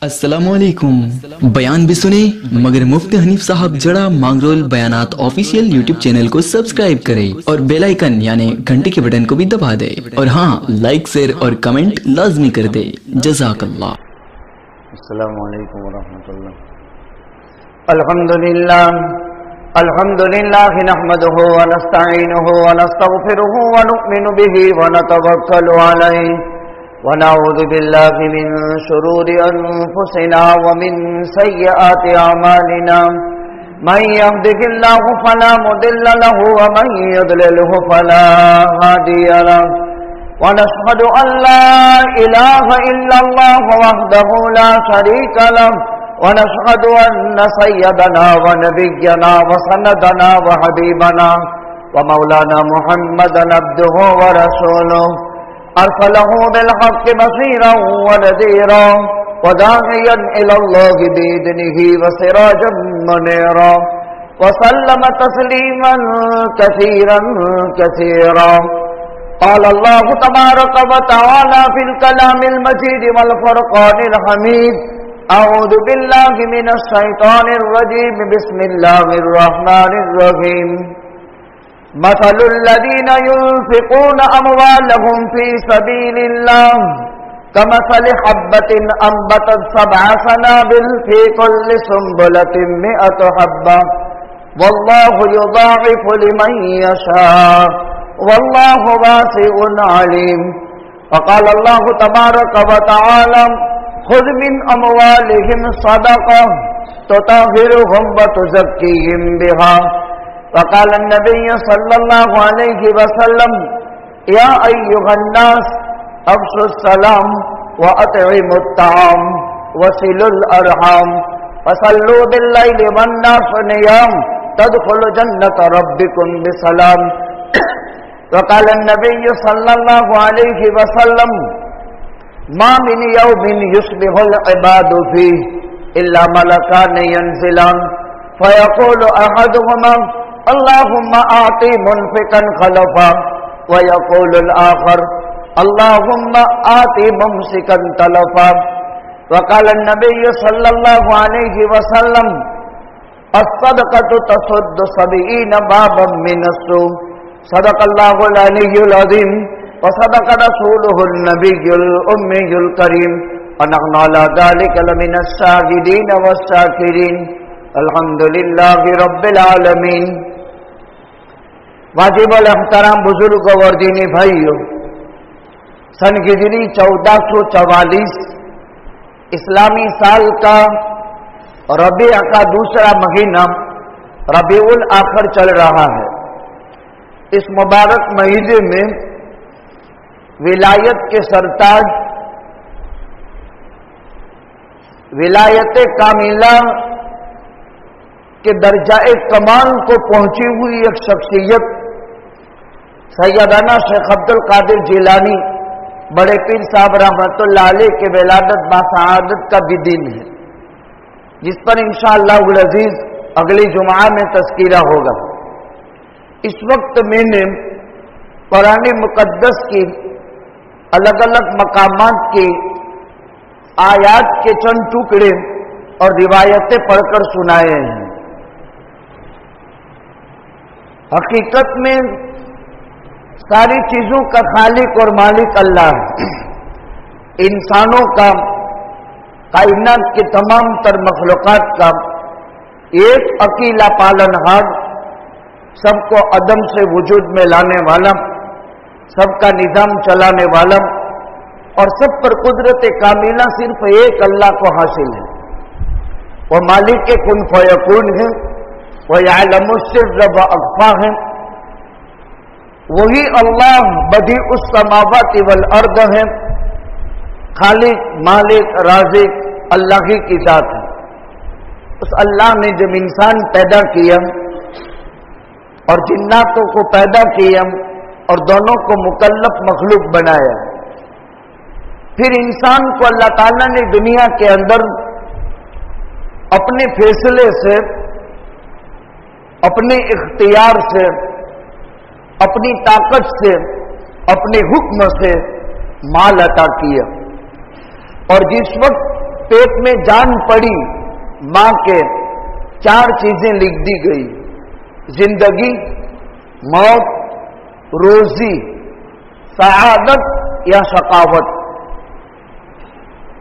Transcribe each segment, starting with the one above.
अस्सलामुअलैकुम। बयान भी सुने मगर मुफ्ती हनीफ साहब जड़ा मांगरोल बयानात ऑफिशियल यूट्यूब चैनल को सब्सक्राइब करें और बेल आइकन यानी घंटे के बटन को भी दबा दे और हाँ, लाइक शेयर और कमेंट लाजमी कर दे। जज़ाकल्लाह। अस्सलामुअलैकुम वरहमतुल्लाह। अल्हम्दुलिल्लाह नहमदुहु व नस्तईनुहु व नस्तगफिरुहु व नु'मिनु बिही व नतवक्कलु अलैहि ونعوذ بالله من شرور أنفسنا ومن سيئات أعمالنا من يهده الله فلا مضل له ومن يضلله فلا هادي له ونشهد أن لا إله إلا الله وحده لا شريك له ونشهد أن سيدنا ونبينا وسندنا وحبيبنا ومولانا محمدا عبده ورسوله أرسله بالحق بصيرا ونذيرا وداعيا إلى الله بإذنه وسراجا منيرا وسلم تسليما كثيرا كثيرا. قال الله تبارك وتعالى في الكلام المجيد والفرقان الحميد: أعوذ بالله من الشيطان الرجيم. بسم الله الرحمن الرحيم. مثل الذين ينفقون أموالهم في سبيل الله كمثل حبة أنبتت 7 سنابل في كل سنبلة 100 حبة والله يضاعف لمن يشاء والله واسع عليم. وقال الله تبارك وتعالى: خذ من أموالهم صدقة تطهرهم وتزكيهم بها. وقال النبي صلى الله عليه وسلم: يا أيها الناس أفشوا السلام وأطعموا الطعام وصلوا الأرحام وصلوا بالليل والناس نيام تدخلوا جنة ربكم بسلام. وقال النبي صلى الله عليه وسلم: ما من يوم يصبح العباد فيه إلا ملكان ينزلان فيقول أحدهما: اللهم آتِ منفقا خلفا ويقول الآخر: اللهم آتِ ممسكا تلفا. وقال النبي صلى الله عليه وسلم: الصدقة تصد 70 بابا من السوء. صدق الله العلي العظيم وصدق رسوله النبي الأمي الكريم ونحن على ذلك لمن الشاهدين والشاكرين. الحمدللہ رب العالمین. واجب الاحترام بزرگ اور دینی بھائیو، سن ہجری 1444 اسلامی سال کا ربیع کا دوسرا مہینہ ربیع الاخر چل رہا ہے. اس مبارک مہینے میں ولایت کے سرتاج، ولایت کاملہ کہ درجہ کمال کو پہنچی ہوئی ایک شخصیت سیدنا شیخ عبد القادر جیلانی بڑے پیر صاحب رحمۃ اللہ علیہ کے ولادت باسعادت کا بھی دن ہے، جس پر انشاءاللہ العزیز اگلی جمعہ میں تذکرہ ہوگا. اس وقت میں نے قرآن مقدس کی الگ الگ مقامات کی آیات کے چند ٹکڑے اور روایتیں پڑھ کر سنائے ہیں. حقیقت میں ساری چیزوں کا خالق اور مالک اللہ ہے. انسانوں کا، کائنات کے تمام تر مخلوقات کا ایک اکیلا پالنہار، سب کو عدم سے وجود میں لانے والا، سب کا نظام چلانے والا اور سب پر قدرت کاملہ صرف ایک اللہ کو حاصل ہے. وہ مالک کن فیکون ہے، وہ یعلم السر واخفی ہے. وہی اللہ بدیع السماوات والارض ہے، خالق مالک رازق اللہ ہی کی ذات ہے. اس اللہ نے جب انسان پیدا کیا اور جناتوں کو پیدا کیا اور دونوں کو مکلف مخلوق بنایا، پھر انسان کو اللہ تعالیٰ نے دنیا کے اندر اپنے فیصلے سے، اپنے اختیار سے، اپنی طاقت سے، اپنے حکم سے مال عطا کیا. اور جس وقت पेट में जान पड़ी मां के 4 चीजें लिख दी गई, जिंदगी, मौत, रोजी, सआदत या शकावत।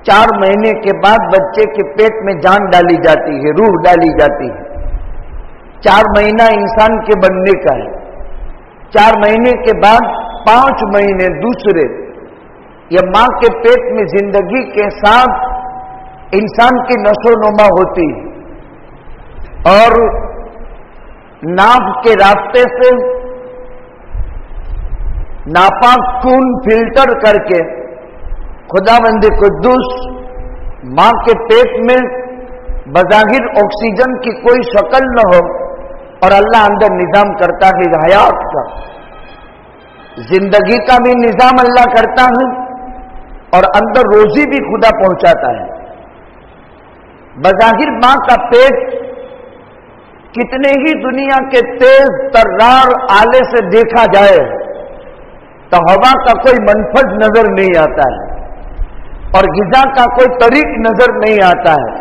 4 महीने के बाद बच्चे के पेट में जान डाली जाती है, रूह डाली जाती है। 4 महीना इंसान के बनने का है। 4 महीने के बाद 5 महीने दूसरे, यह मां के पेट में जिंदगी के साथ इंसान की नशोनुमा होती है और नाभ के रास्ते से नापाक खून फिल्टर करके खुदावंद कुद्दूस मां के पेट में बज़ाहिर ऑक्सीजन की कोई शक्ल न हो और अल्लाह अंदर निजाम करता है हयात का, जिंदगी का भी निजाम अल्लाह करता है और अंदर रोजी भी खुदा पहुंचाता है। बज़ाहिर मां का पेट कितने ही दुनिया के तेज तर्रार आले से देखा जाए तो हवा का कोई मनफज नजर नहीं आता है और गिजा का कोई तरीक नजर नहीं आता है।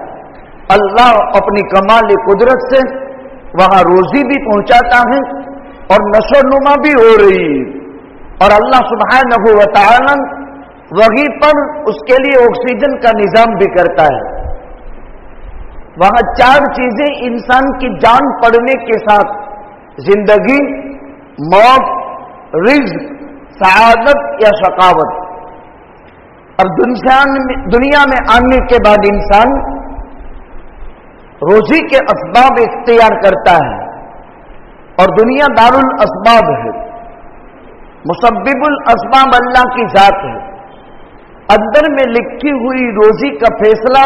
अल्लाह अपनी कमाल कुदरत से वहां रोजी भी पहुंचाता है और नशोनुमा भी हो रही है और अल्लाह सुब्हानहू व तआला वहीं पर उसके लिए ऑक्सीजन का निजाम भी करता है। वहां 4 चीजें इंसान की जान पड़ने के साथ, जिंदगी, मौत, रिज्क, सआदत या शकावत। और दुनिया में आने के बाद इंसान रोजी के असबाब इख्तियार करता है और दुनिया दारुल असबाब है। मुसब्बिबुल असबाब अल्लाह की जात है। अंदर में लिखी हुई रोजी का फैसला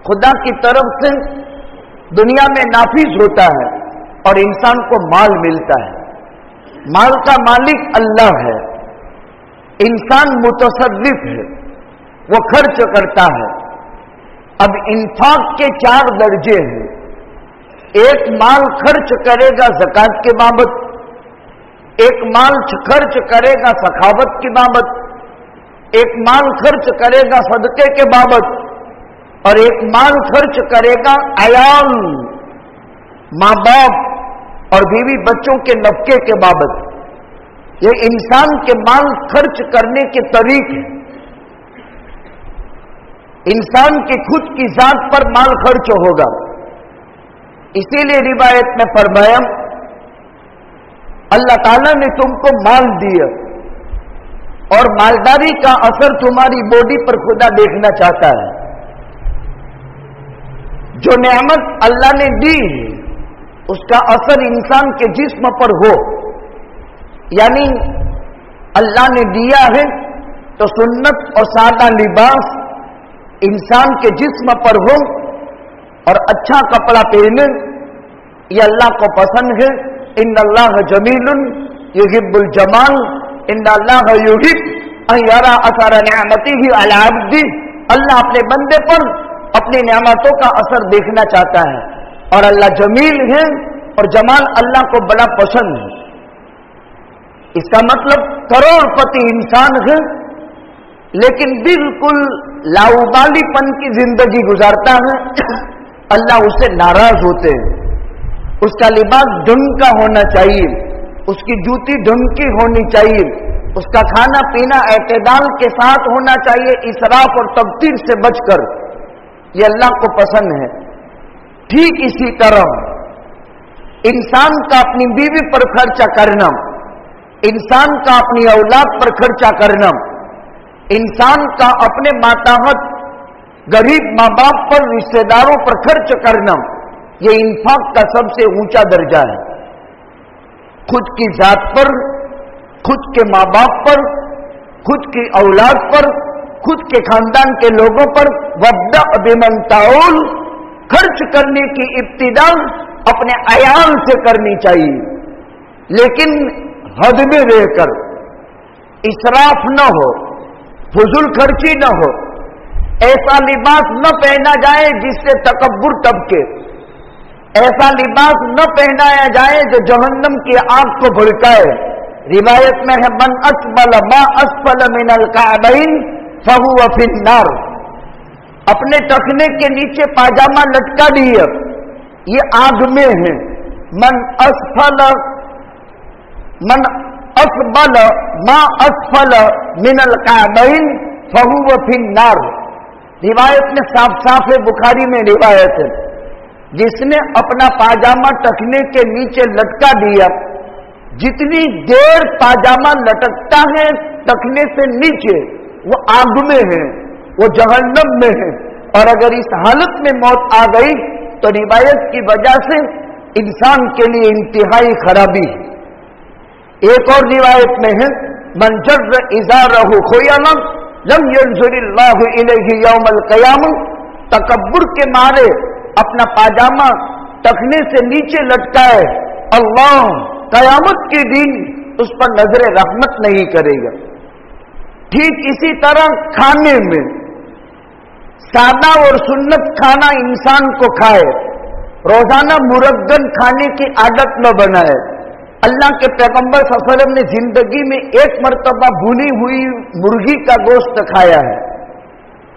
खुदा की तरफ से दुनिया में नाफिज होता है और इंसान को माल मिलता है। माल का मालिक अल्लाह है, इंसान मुतसर्रिफ है, वो खर्च करता है। अब इंफाक के 4 दर्जे हैं। एक माल खर्च करेगा ज़कात के बाबत, एक माल खर्च करेगा सखावत की बाबत, एक माल खर्च करेगा सदके के बाबत और एक माल खर्च करेगा अयाल, माँ बाप और बीवी बच्चों के नफके के बाबत। ये इंसान के माल खर्च करने के तरीके हैं। इंसान की खुद की जात पर माल खर्च होगा। इसीलिए रिवायत में फरमाया अल्लाह ताला ने तुमको माल दिया और मालदारी का असर तुम्हारी बॉडी पर खुदा देखना चाहता है। जो नेमत अल्लाह ने दी उसका असर इंसान के जिस्म पर हो, यानी अल्लाह ने दिया है तो सुन्नत और सादा लिबास इंसान के जिस्म पर हो और अच्छा कपड़ा पहने, ये अल्लाह को पसंद है। इन्नल्लाह जमीलुन युहिब्बुल जमाल, इन्नल्लाह युहिब्बु अन यरा असर निअमतिही अला अब्दी। अल्लाह अपने बंदे पर अपनी नेमतों का असर देखना चाहता है और अल्लाह जमील है और जमाल अल्लाह को बड़ा पसंद है। इसका मतलब करोड़पति इंसान है लेकिन बिल्कुल लाउबालीपन की जिंदगी गुजारता है, अल्लाह उससे नाराज होते हैं। उसका लिबास ढंग का होना चाहिए, उसकी जूती ढंग की होनी चाहिए, उसका खाना पीना एतदाल के साथ होना चाहिए, इसराफ और तब्दीर से बचकर। ये अल्लाह को पसंद है। ठीक इसी तरह इंसान का अपनी बीवी पर खर्चा करना, इंसान का अपनी औलाद पर खर्चा करना, इंसान का अपने माताहत गरीब माँ बाप पर, रिश्तेदारों पर खर्च करना, ये इंफाक का सबसे ऊंचा दर्जा है। खुद की जात पर, खुद के माँ बाप पर, खुद की औलाद पर, खुद के खानदान के लोगों पर वब्दा बिमन ताउल, खर्च करने की इब्तिदा अपने अयाल से करनी चाहिए, लेकिन हद में रहकर, इसराफ न हो, फुजुल खर्ची न हो, ऐसा लिबास न पहना जाए जिससे तकब्बुर टपके, ऐसा लिबास न पहनाया जाए जो जहन्नम की आग को भड़काए। रिवायत में है मन असबल मा असफल मिनल काबैन फहुव फिन्नार। अपने टखने के नीचे पाजामा लटका दिया, ये आग में है। मन असफल मा असफल मिनल काबैन फहुव फिन्नार। रिवायत में साफ साफ है, बुखारी में रिवायत है, जिसने अपना पाजामा टखने के नीचे लटका दिया, जितनी देर पाजामा लटकता है टखने से नीचे वो आग में है, वो जहन्नम में है। और अगर इस हालत में मौत आ गई तो रिवायत की वजह से इंसान के लिए इंतहाई खराबी है। एक और रिवायत में है, मन जर्र इज़ारहु खुयला लम यंजुरिल्लाहु इलैहि यौमल क़यामह। तकब्बुर के मारे अपना पाजामा टखने से नीचे लटकाए, अल्लाह कयामत के दिन उस पर नजर रहमत नहीं करेगा। ठीक इसी तरह खाने में सादा और सुन्नत खाना इंसान को खाए, रोजाना मुरग्गन खाने की आदत न बनाए। अल्लाह के पैगंबर सल्लल्लाहु अलैहि वसल्लम ने जिंदगी में एक मर्तबा भुनी हुई मुर्गी का गोश्त खाया है,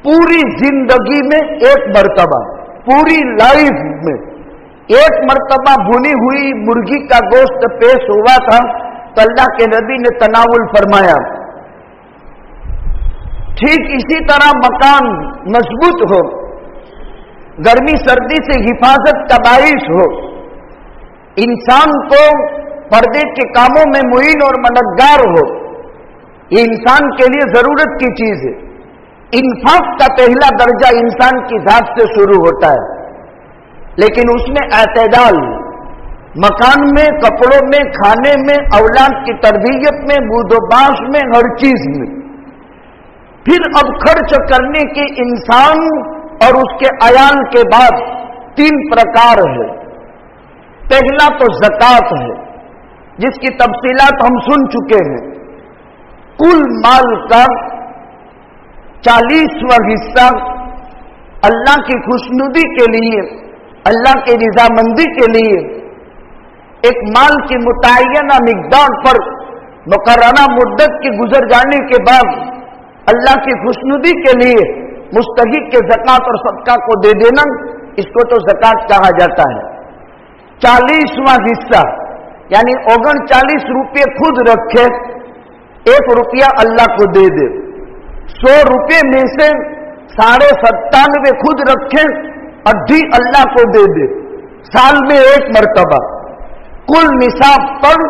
पूरी जिंदगी में एक मर्तबा, पूरी लाइफ में एक मर्तबा भुनी हुई मुर्गी का गोश्त पेश हुआ था तो अल्लाह के नबी ने तनावुल फरमाया। ठीक इसी तरह मकान मजबूत हो, गर्मी सर्दी से हिफाजत का बाइस हो, इंसान को पर्दे के कामों में मुईन और मददगार हो, ये इंसान के लिए जरूरत की चीज है। इंफाक का पहला दर्जा इंसान की जात से शुरू होता है, लेकिन उसमें एतदाल, मकान में, कपड़ों में, खाने में, औलाद की तरबियत में, बूदोबाश में, हर चीज में। फिर अब खर्च करने के इंसान और उसके अयाल के बाद 3 प्रकार है। पहला तो ज़कात है, जिसकी तफसीलात हम सुन चुके हैं। कुल माल का 40वां हिस्सा अल्लाह की खुशनुदी के लिए, अल्लाह की रजामंदी के लिए एक माल की मुतय्यना मिकदार पर मुकर्ररा मुद्दत के गुजर जाने के बाद अल्लाह की खुशनुदी के लिए मुस्तहिक के ज़कात और सदका को दे देना, इसको तो ज़कात कहा जाता है। 40वां हिस्सा यानी 39 रुपये खुद रखे, 1 रुपया अल्लाह को दे दे। 100 रुपये में से 97.5 खुद रखे, आधी अल्लाह को दे दे, साल में 1 मर्तबा। कुल निसाब पर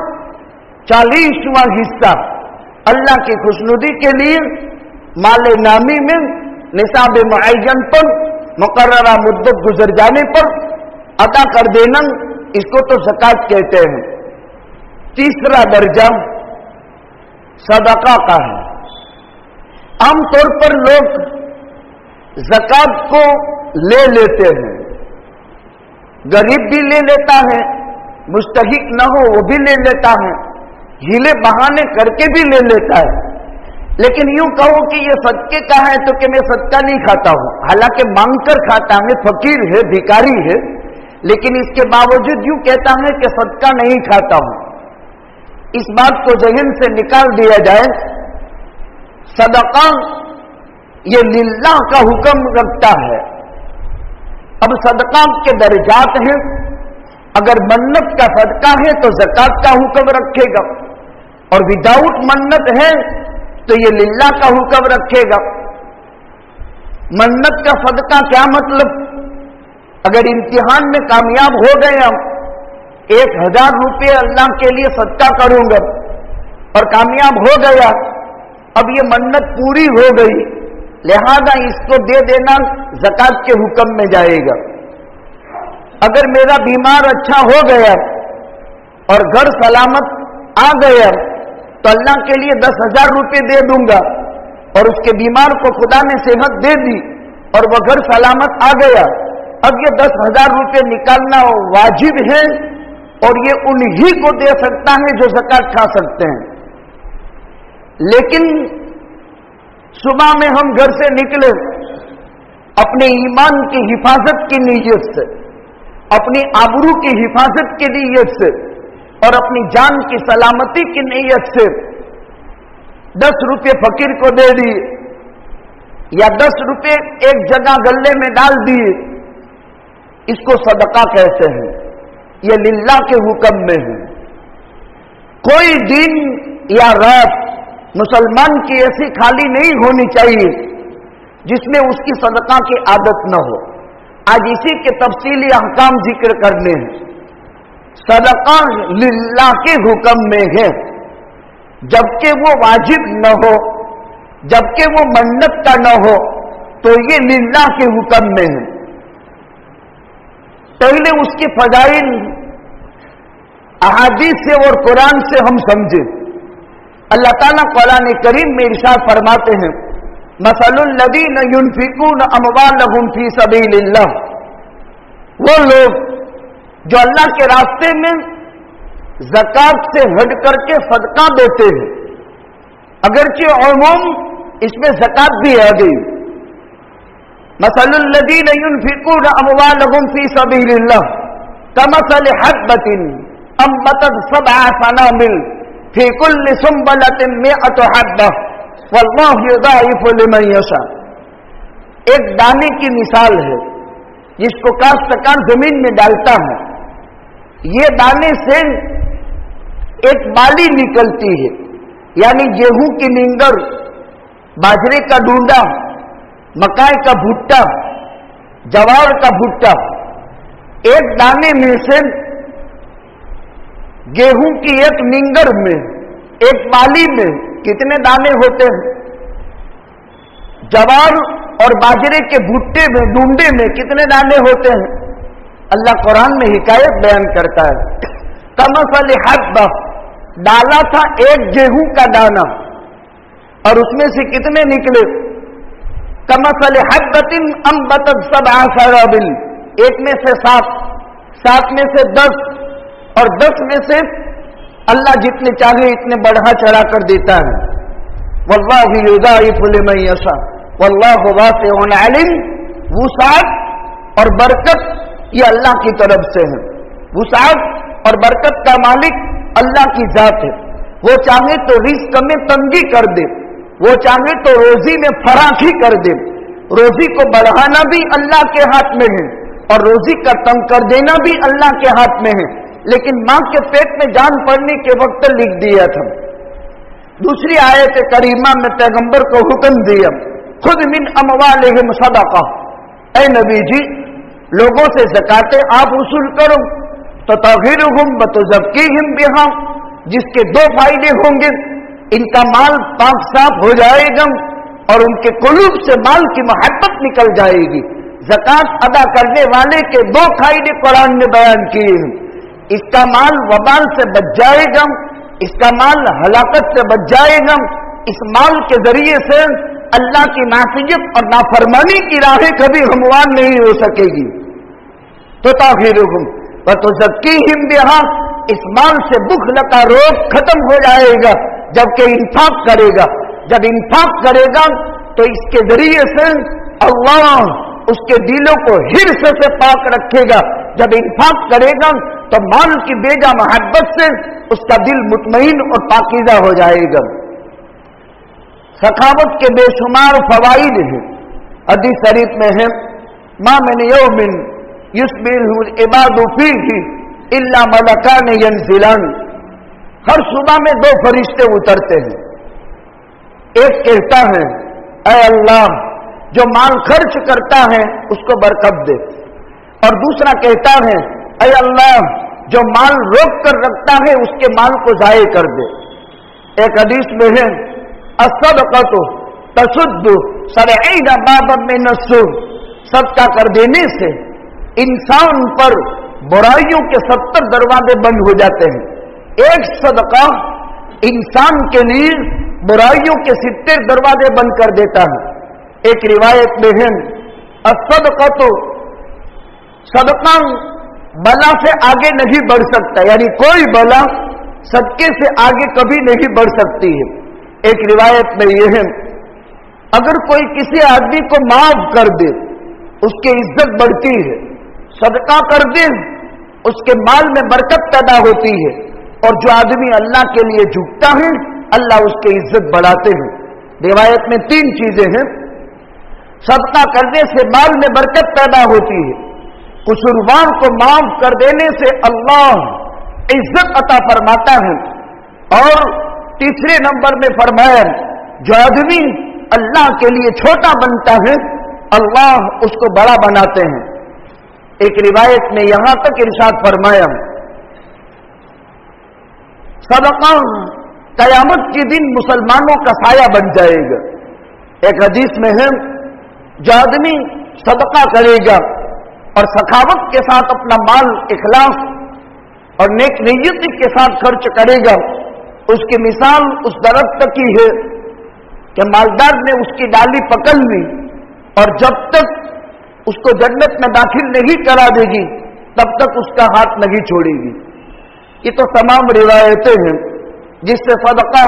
40वां हिस्सा अल्लाह की खुशनुदी के लिए माले नामी में निसाब मुअय्यन पर मुकर्ररा मुद्दत गुजर जाने पर अदा कर देना, इसको तो ज़कात कहते हैं। तीसरा दर्जा सदका का है। आमतौर पर लोग ज़कात को ले लेते हैं, गरीब भी ले लेता है, मुस्तहिक न हो वो भी ले लेता है, हीले बहाने करके भी ले लेता है। लेकिन यूं कहो कि ये सदके का है तो कि मैं सदका नहीं खाता हूं, हालांकि मांग कर खाता है, फकीर है, भिखारी है, लेकिन इसके बावजूद यूं कहता है कि सदका नहीं खाता हूं। इस बात को ज़हन से निकाल दिया जाए। सदका ये लिल्लाह का हुक्म रखता है। अब सदका के दर्जात हैं, अगर मन्नत का सदका है तो ज़कात का हुक्म रखेगा, और विदाउट मन्नत है तो ये लिल्लाह का हुक्म रखेगा। मन्नत का सदका क्या मतलब? अगर इम्तिहान में कामयाब हो गए हम, 1000 रुपये अल्लाह के लिए सदका करूंगा और कामयाब हो गया, अब ये मन्नत पूरी हो गई, लिहाजा इसको दे देना ज़कात के हुक्म में जाएगा। अगर मेरा बीमार अच्छा हो गया और घर सलामत आ गया तो अल्लाह के लिए 10,000 रुपये दे दूंगा, और उसके बीमार को खुदा ने सेहत दे दी और वह घर सलामत आ गया। अब ये 10,000 रुपये निकालना वाजिब है, और ये उन्हीं को दे सकता है जो ज़कात खा सकते हैं। लेकिन सुबह में हम घर से निकले अपने ईमान की हिफाजत की नीयत से, अपनी आबरू की हिफाजत की नीयत से और अपनी जान की सलामती की नीयत से 10 रुपये फकीर को दे दिए, या 10 रुपए एक जगह गल्ले में डाल दिए, इसको सदका कहते हैं। ये लिल्लाह के हुक्म में है। कोई दिन या रात मुसलमान की ऐसी खाली नहीं होनी चाहिए जिसमें उसकी सदका की आदत न हो। आज इसी के तफसीली अहकाम जिक्र करने हैं। सदका लिल्लाह के हुक्म में है, जबकि वो वाजिब न हो, जबकि वो मन्नत का न हो, तो ये लिल्लाह के हुक्म में है। पहले उसकी फजाइल अहादीस से और कुरान से हम समझे। अल्लाह ताला कुरान करीम में इरशाद फरमाते हैं, मसलुल लदीन युनफिकून अमवालहुम फी सबीलिल्लाह, वो लोग जो अल्लाह के रास्ते में ज़कात से हट करके सदका देते हैं, अगरचे उमूम इसमें ज़कात भी आ गई। मसलुल लदीन युनफिकून अमवालहुम फी सबीलिल्लाह कमसल हब्बतिन अम्बतत सबअ सनाबिल फी कुल्लि सुंबलतिन मिअतु हब्बह वल्लाहु युदाइफु लिमन यशा। एक दाने की मिसाल है जिसको काश्तकार जमीन में डालता है। ये दाने से एक बाली निकलती है, यानी गेहूं की नींगर, बाजरे का डूंडा, मकाई का भुट्टा, जवार का भुट्टा। एक दाने में से गेहूं की एक नींगर में, एक बाली में कितने दाने होते हैं? जवार और बाजरे के भुट्टे में, डूंडे में कितने दाने होते हैं? अल्लाह कुरान में हिकायत बयान करता है। कमसल हब्बा, डाला था एक गेहूं का दाना और उसमें से कितने निकले? कमसल हब्बतिन अम्बतत सबअ सनाबिल, एक में से 7, 7 में से 10 और 10 में से अल्लाह जितने चाहे इतने बढ़ा चढ़ा कर देता है। वल्लाहु युदाइफु लिमन यशा वल्लाहु वासिउन अलीम। वुसाअत और बरकत ये अल्लाह की तरफ से है। वुसाअत और बरकत का मालिक अल्लाह की जात है। वो चाहे तो रिस्क में तंगी कर दे, वो चाहे तो रोजी में फराखी कर दे। रोजी को बढ़ाना भी अल्लाह के हाथ में है और रोजी का तंग कर देना भी अल्लाह के हाथ में है। लेकिन मां के पेट में जान पड़ने के वक्त लिख दिया था। दूसरी आयत करीमा में पैगंबर को हुक्म दिया, खुद मिन अमवालिहिम सदका, ऐ नबी जी लोगों से ज़कातें आप वसूल करो, तो तग़ीरुहुम व तुज़क्कीहिम बिहा, जिसके 2 फायदे होंगे। इनका माल पाक साफ हो जाएगा और उनके कुलूब से माल की मोहब्बत निकल जाएगी। ज़कात अदा करने वाले के 2 फायदे कुरान ने बयान किए हैं। इसका माल वबाल से बच जाएगा, इसका माल हलाकत से बच जाएगा। इस माल के जरिए से अल्लाह की नासियत और नाफरमानी की राहें कभी हमवार नहीं हो सकेगी। तो ताहिरुहुम व तुज़क्कीहिम बिहा, इस माल से बुख्ल का रोग खत्म हो जाएगा जबकि इंफाक करेगा। जब इंफाक करेगा तो इसके जरिए से अल्लाह उसके दिलों को हिर्स से पाक रखेगा। जब इंफाक करेगा तो माल की बेजा मोहब्बत से उसका दिल मुतमईन और पाकीज़ा हो जाएगा। सखावत के बेशुमार फवाइद हैं। हदीस शरीफ में है, मा मिन यौमिन युस्बिहुल इबादु फीही इल्ला मलकान यंज़िलान। हर सुबह में 2 फरिश्ते उतरते हैं। एक कहता है, ऐ अल्लाह जो माल खर्च करता है उसको बरकत दे, और दूसरा कहता है, ऐ अल्लाह जो माल रोक कर रखता है उसके माल को जाये कर दे। एक हदीस में है, अस्सदक़तु तसुद्दु सबईन बाबन मिन अस्सूर, सदका कर देने से इंसान पर बुराइयों के 70 दरवाजे बंद हो जाते हैं। एक सदका इंसान के लिए बुराइयों के 70 दरवाजे बंद कर देता है। एक रिवायत में है, अस्सदक़तु, सदका बला से आगे नहीं बढ़ सकता, यानी कोई बला सदके से आगे कभी नहीं बढ़ सकती है। एक रिवायत में यह है, अगर कोई किसी आदमी को माफ कर दे उसकी इज्जत बढ़ती है, सदका कर दे उसके माल में बरकत पैदा होती है, और जो आदमी अल्लाह के लिए झुकता है अल्लाह उसकी इज्जत बढ़ाते हैं। रिवायत में 3 चीजें हैं। صدقہ کرنے سے مال میں برکت پیدا ہوتی ہے، قصوروار کو معاف کر دینے سے اللہ عزت عطا فرماتا ہے، اور تیسرے نمبر میں فرمایا جو آدمی اللہ کے لیے چھوٹا بنتا ہے اللہ اس کو بڑا بناتے ہیں۔ ایک روایت میں یہاں تک ارشاد فرمایا صدقہ قیامت کے دن مسلمانوں کا سایہ بن جائے گا۔ ایک حدیث میں ہے جو آدمی صدقہ کرے گا اور سخاوت کے ساتھ اپنا مال اخلاص اور نیک نیتی کے ساتھ خرچ کرے گا، اس کی مثال اس درخت کی ہے کہ مالدار نے اس کی ڈالی پکڑ لی اور جب تک اس کو جنت میں داخل نہیں کرا دے گی تب تک اس کا ہاتھ نہیں چھوڑے گی۔ یہ تو تمام روایتیں ہیں جس سے صدقہ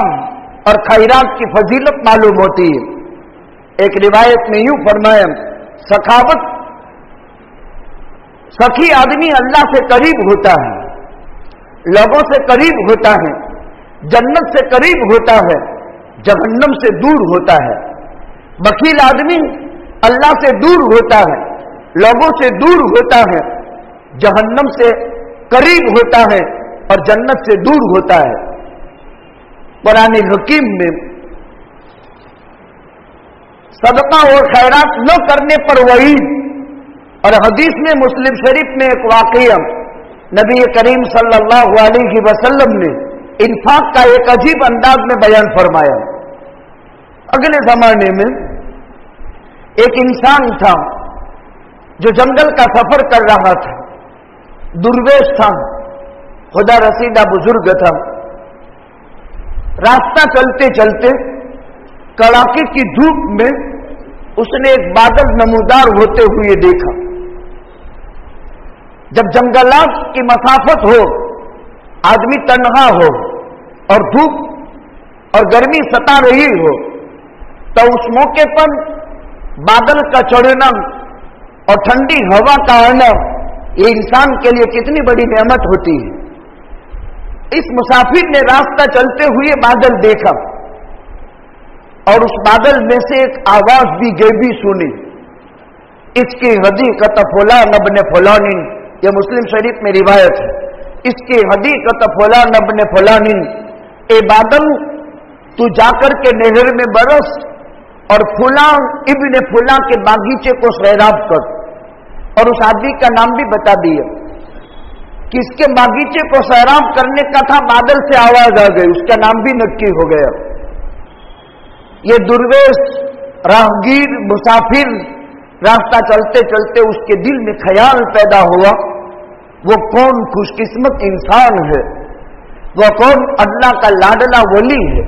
اور خیرات کی فضیلت معلوم ہوتی ہے۔ ایک روایت میں یوں فرمایا سخاوت سخی آدمی اللہ سے قریب ہوتا ہے، لوگوں سے قریب ہوتا ہے، جنت سے قریب ہوتا ہے، جہنم سے دور ہوتا ہے۔ بخیل آدمی اللہ سے دور ہوتا ہے، لوگوں سے دور ہوتا ہے، جہنم سے قریب ہوتا ہے اور جنت سے دور ہوتا ہے۔ قرآن حکیم میں صدقہ اور خیرات نہ کرنے پر وعید، اور حدیث میں مسلم شریف میں ایک واقعہ نبی کریم صلی اللہ علیہ وسلم نے انفاق کا ایک عجیب انداز میں بیان فرمایا۔ اگلے زمانے میں ایک انسان تھا جو جنگل کا سفر کر رہا تھا، درویش تھا، خدا رسیدہ بزرگ تھا۔ راستہ چلتے چلتے کڑاکے کی دھوپ میں اس نے ایک بادل نمودار ہوتے ہوئے دیکھا۔ جب جنگلات کی مسافت ہو، آدمی تنہا ہو اور دھوپ اور گرمی ستا رہی ہو تو اس موقع پر بادل کا چڑھنا اور ٹھنڈی ہوا کا آنا یہ انسان کے لیے کتنی بڑی نعمت ہوتی ہے۔ اس مسافر نے راستہ چلتے ہوئے بادل دیکھا اور اس بادل میں سے ایک آواز بھی غیبی سنی، اس کی حدیقت فلان ابن فلان، یہ مسلم شریف میں روایت ہے، اس کی حدیقت فلان ابن فلان، اے بادل تو جا کر کے نہر میں برس اور فلان ابن فلاں کے باغیچے کو سیراب کر، اور اس آدمی کا نام بھی بتا دیا کہ اس کے باغیچے کو سیراب کرنے کا تھا، بادل سے آواز آ گئی، اس کا نام بھی نکی ہو گیا۔ یہ درویش راہگیر مسافر راستہ چلتے چلتے اس کے دل میں خیال پیدا ہوا وہ کون خوش قسمت انسان ہے، وہ کون اللہ کا لاڈلا ولی ہے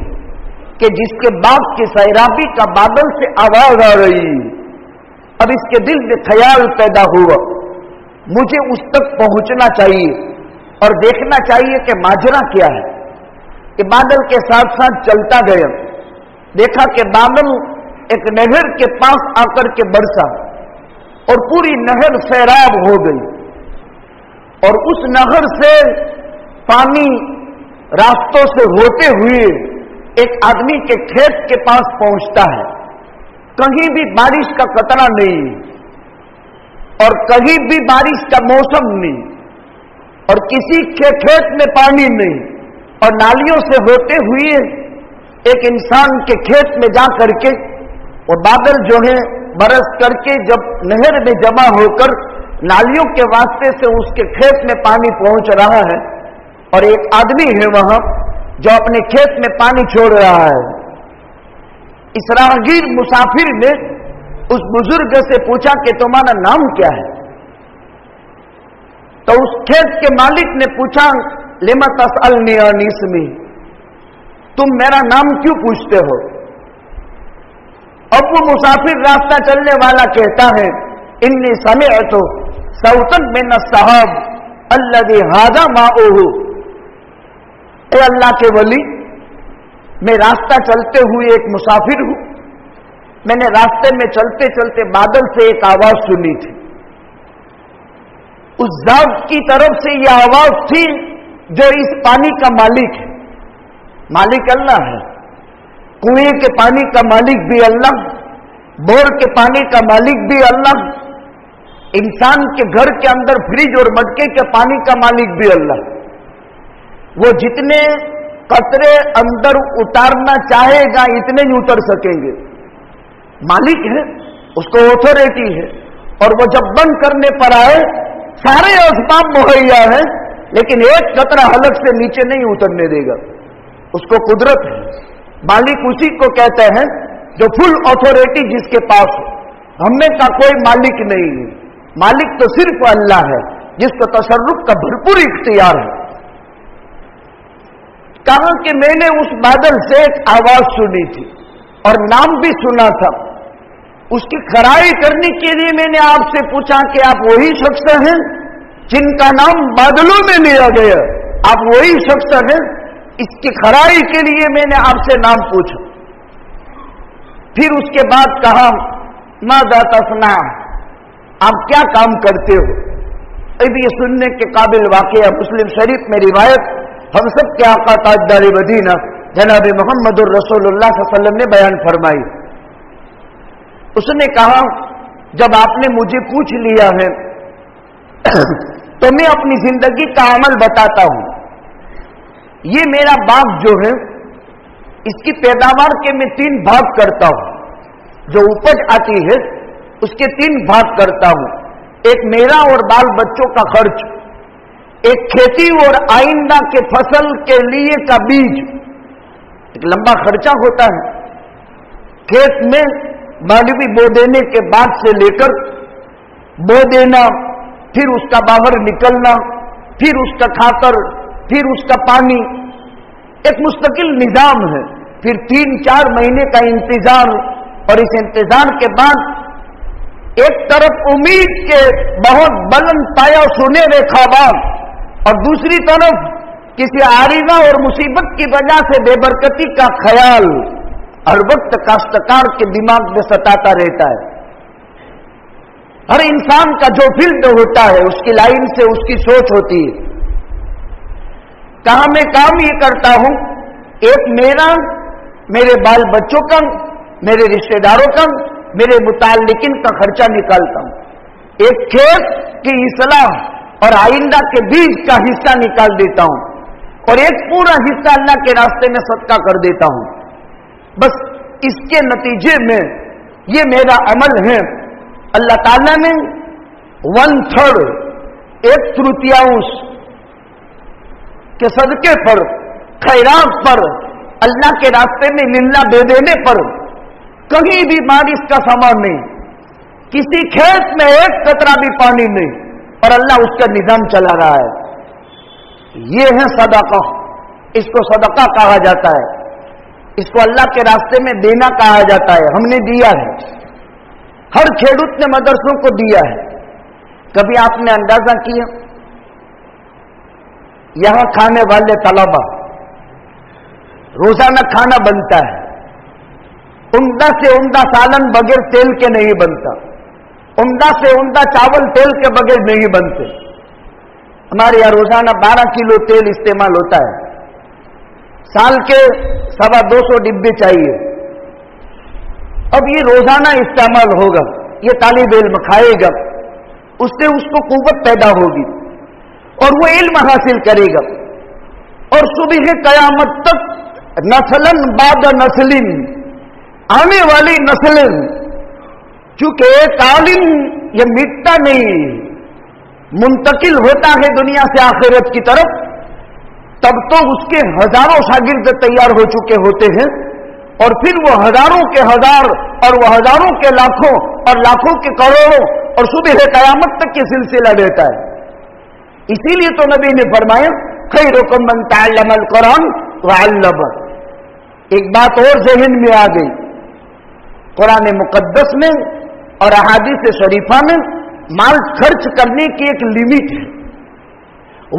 کہ جس کے باغ کی سیرابی کا بادل سے آواز آ رہی ہے۔ اب اس کے دل میں خیال پیدا ہوا مجھے اس تک پہنچنا چاہیے اور دیکھنا چاہیے کہ ماجرا کیا ہے۔ کہ بادل کے ساتھ ساتھ چلتا گیا، دیکھا کہ بادل ایک نہر کے پاس آ کر کے برسا اور پوری نہر سیراب ہو گئی، اور اس نہر سے پانی راستوں سے ہوتے ہوئے ایک آدمی کے کھیت کے پاس پہنچتا ہے۔ کہیں بھی بارش کا قطرہ نہیں اور کہیں بھی بارش کا موسم نہیں اور کسی کے کھیت میں پانی نہیں، اور نالیوں سے ہوتے ہوئے ایک انسان کے کھیت میں جا کر کے وہ بادل جو ہے برس کر کے جب نہر میں جمع ہو کر نالیوں کے واسطے سے اس کے کھیت میں پانی پہنچ رہا ہے، اور ایک آدمی ہے وہاں جو اپنے کھیت میں پانی چھوڑ رہا ہے۔ اس راہگیر مسافر نے اس بزرگ سے پوچھا کہ تمہارا نام کیا ہے؟ تو اس کھیت کے مالک نے پوچھا لما تسألنی عن اسمی، تم میرا نام کیوں پوچھتے ہو؟ اب وہ مسافر راستہ چلنے والا کہتا ہے انی سمعت صوتا من السحاب الذي هذا ماؤه، اے اللہ کے ولی میں راستہ چلتے ہوئے ایک مسافر ہوں، میں نے راستے میں چلتے چلتے بادل سے ایک آواز سنی تھی، اس ذات کی طرف سے یہ آواز تھی جو اس پانی کا مالک ہے۔ مالک اللہ ہے، کنویں کے پانی کا مالک بھی اللہ، बोर के पानी का मालिक भी अल्लाह, इंसान के घर के अंदर फ्रिज और मटके के पानी का मालिक भी अल्लाह। वो जितने कतरे अंदर उतारना चाहेगा इतने ही उतर सकेंगे। मालिक है, उसको ऑथोरिटी है, और वो जब बंद करने पर आए सारे असबाब मुहैया है, लेकिन एक कतरा हलक से नीचे नहीं उतरने देगा। उसको कुदरत है। मालिक उसी को कहते हैं जो फुल ऑथोरिटी जिसके पास हो। हमने का कोई मालिक नहीं है, मालिक तो सिर्फ अल्लाह है जिसको तसर्रुफ का भरपूर इख्तियार है। कहा कि मैंने उस बादल से एक आवाज सुनी थी और नाम भी सुना था। उसकी खराई करने के लिए मैंने आपसे पूछा कि आप वही शख्स हैं जिनका नाम बादलों में लिया गया? आप वही शख्स हैं? इसकी खराई के लिए मैंने आपसे नाम पूछा। फिर उसके बाद कहा, मादा तस्ना, आप क्या काम करते हो? अब ये सुनने के काबिल वाकया मुस्लिम शरीफ में रिवायत हम सब के आका ताजदार मदीना जनाब मोहम्मदुर रसूलुल्लाह सल्लल्लाहु अलैहि वसल्लम ने बयान फरमाई। उसने कहा, जब आपने मुझे पूछ लिया है तो मैं अपनी जिंदगी का अमल बताता हूं। ये मेरा बाग जो है, इसकी पैदावार के मैं 3 भाग करता हूं। जो उपज आती है उसके 3 भाग करता हूं। एक मेरा और बाल बच्चों का खर्च, एक खेती और आइंदा के फसल के लिए का बीज। एक लंबा खर्चा होता है खेत में, मानवी बो देने के बाद से लेकर बो देना, फिर उसका बाहर निकलना, फिर उसका खातर, फिर उसका पानी, एक मुस्तकिल निजाम है। फिर 3-4 महीने का इंतजार, और इस इंतजार के बाद एक तरफ उम्मीद के बहुत बुलंद पाया सुनहरे ख्वाब, और दूसरी तरफ किसी आरिज़ा और मुसीबत की वजह से बेबरकती का ख्याल हर वक्त काश्तकार के दिमाग में सताता रहता है। हर इंसान का जो फील्ड होता है उसकी लाइन से उसकी सोच होती है। कहा मैं काम ये करता हूं, एक मेरा, मेरे बाल बच्चों का, मेरे रिश्तेदारों का, मेरे मुताल्लिकिन का खर्चा निकालता हूं। एक खेत की इस्लाह और आइंदा के बीज का हिस्सा निकाल देता हूं, और एक पूरा हिस्सा अल्लाह के रास्ते में सदका कर देता हूं। बस इसके नतीजे में ये मेरा अमल है। अल्लाह ताला ने 1/3, 1/3 के सदके पर, खैरात पर, अल्लाह के रास्ते में लिल्ला दे देने पर कहीं भी बारिश का सामान नहीं, किसी खेत में एक कतरा भी पानी नहीं, और अल्लाह उसका निजाम चला रहा है। ये है सदका। इसको सदका कहा जाता है, इसको अल्लाह के रास्ते में देना कहा जाता है। हमने दिया है, हर खेडूत ने मदरसों को दिया है। कभी आपने अंदाजा किया, यहां खाने वाले तलबा, रोजाना खाना बनता है, उम्दा से उम्दा सालन बगैर तेल के नहीं बनता, उम्दा से उम्दा चावल तेल के बगैर नहीं बनते। हमारे यहां रोजाना 12 किलो तेल इस्तेमाल होता है। साल के 225 डिब्बे चाहिए। अब ये रोजाना इस्तेमाल होगा, ये तालिब इल्म खाएगा, उससे उसको कुव्वत पैदा होगी और वो इल्म हासिल करेगा, और सुबह कयामत तक नस्लन बाद नस्लिन, आने वाली नस्लें, चूंकि एक आलिम ये मिटता नहीं, मुंतकिल होता है दुनिया से आखिरत की तरफ, तब तो उसके हजारों शागिर्द तैयार हो चुके होते हैं, और फिर वो हजारों के हजार, और वो हजारों के लाखों, और लाखों के करोड़ों, और सुबह कयामत तक ये सिलसिला रहता है। इसीलिए तो नबी ने फरमाया, खैरुकुम मन तअल्लमल कुरान व अल्लमह। एक बात और ज़हन में आ गई, कुरान मुकद्दस में और अहादीस शरीफा में माल खर्च करने की एक लिमिट है।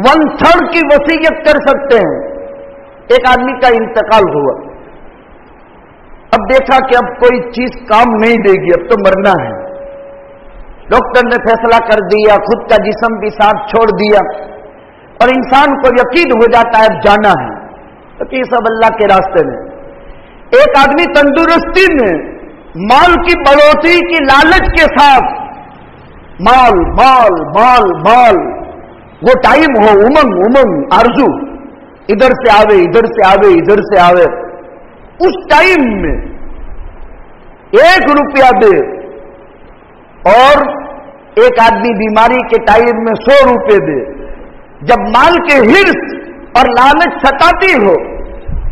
1/3 की वसीयत कर सकते हैं। एक आदमी का इंतकाल हुआ, अब देखा कि अब कोई चीज काम नहीं देगी, अब तो मरना है। डॉक्टर ने फैसला कर दिया, खुद का जिस्म भी साथ छोड़ दिया, और इंसान को यकीन हो जाता है अब जाना है, तो ये सब अल्लाह के रास्ते में। एक आदमी तंदुरुस्ती में माल की बढ़ोतरी की लालच के साथ माल माल माल माल, वो टाइम हो उमंग उमंग आरजू, इधर से आवे इधर से आवे इधर से आवे, उस टाइम में 1 रुपया दे और एक आदमी बीमारी के टाइम में 100 रुपये दे। जब माल के हिर्स और लालच सताती हो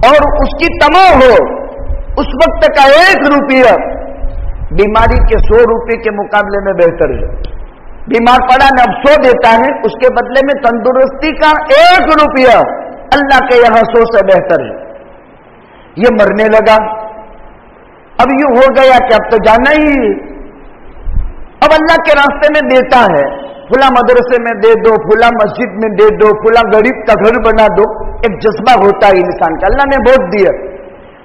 और उसकी तमह हो, उस वक्त का 1 रुपया बीमारी के 100 रुपये के मुकाबले में बेहतर है। बीमार पड़ा न अब 100 देता है, उसके बदले में तंदुरुस्ती का 1 रुपया अल्लाह के यहां 100 से बेहतर है। ये मरने लगा, अब यूं हो गया कि अब तो जाना ही, अब अल्लाह के रास्ते में देता है, फुला मदरसे में दे दो, फुला मस्जिद में दे दो, फुला गरीब का घर बना दो, एक जज्बा होता है इंसान का। अल्लाह ने बहुत दिया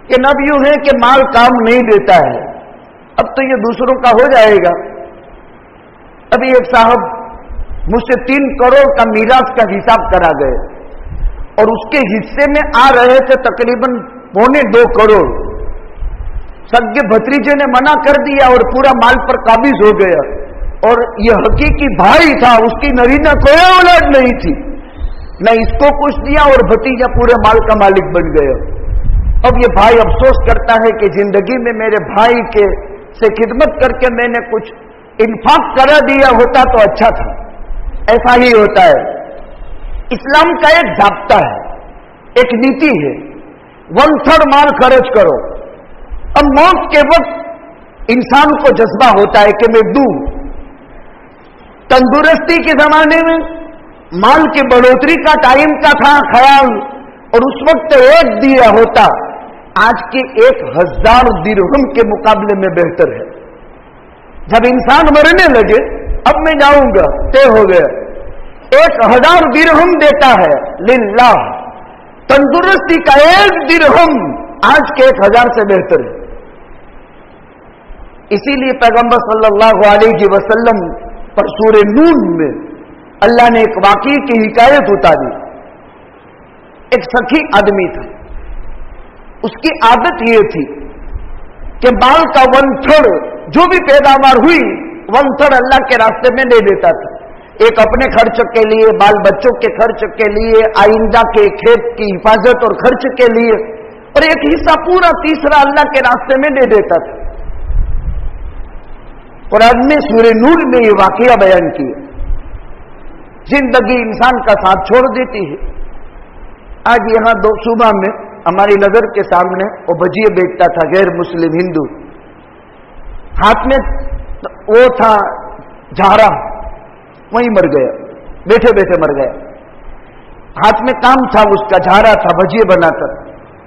कि अब यूं है कि माल काम नहीं देता है, अब तो ये दूसरों का हो जाएगा। अभी एक साहब मुझसे 3 करोड़ का मीरास का हिसाब करा गए और उसके हिस्से में आ रहे थे तकरीबन 1.25 करोड़। सगे भतीजे ने मना कर दिया और पूरा माल पर काबिज हो गया, और ये हकीकी भाई था, उसकी नरीना कोई औलाद नहीं थी, न इसको कुछ दिया और भतीजा पूरे माल का मालिक बन गया। अब ये भाई अफसोस करता है कि जिंदगी में मेरे भाई के से खिदमत करके मैंने कुछ इन्फाक करा दिया होता तो अच्छा था। ऐसा ही होता है, इस्लाम का एक ज़ाब्ता है, एक नीति है, 1/3 माल खर्च करो। अब मौत के वक्त इंसान को जज्बा होता है कि मैं दूं। तंदुरुस्ती के जमाने में माल की बढ़ोतरी का टाइम का था ख्याल, और उस वक्त 1 दिया होता, आज के 1000 दिरहम के मुकाबले में बेहतर है। जब इंसान मरने लगे, अब मैं जाऊंगा, तय हो गया, 1000 दिरहम देता है लिल्लाह। तंदुरुस्ती का 1 दिरहम आज के 1000 से बेहतर है। इसीलिए पैगंबर सल्लल्लाहु अलैहि वसल्लम पर सूरे नून में अल्लाह ने एक वाकई की हिकायत उतारी। एक सखी आदमी था, उसकी आदत ये थी कि माल का 1/3 जो भी पैदावार हुई 1/3 अल्लाह के रास्ते में दे देता था। एक अपने खर्च के लिए, बाल बच्चों के खर्च के लिए, आइंदा के खेत की हिफाजत और खर्च के लिए, और एक हिस्सा पूरा तीसरा अल्लाह के रास्ते में दे देता था। कुरान में सूरे नूर में ये वाकया बयान किया। जिंदगी इंसान का साथ छोड़ देती है। आज यहां 2 सूबा में हमारी नजर के सामने वो भजिए बेचता था, गैर मुस्लिम हिंदू, हाथ में वो था झारा, वहीं मर गया, बैठे बैठे मर गया। हाथ में काम था उसका, झारा था, भजिए बनाता,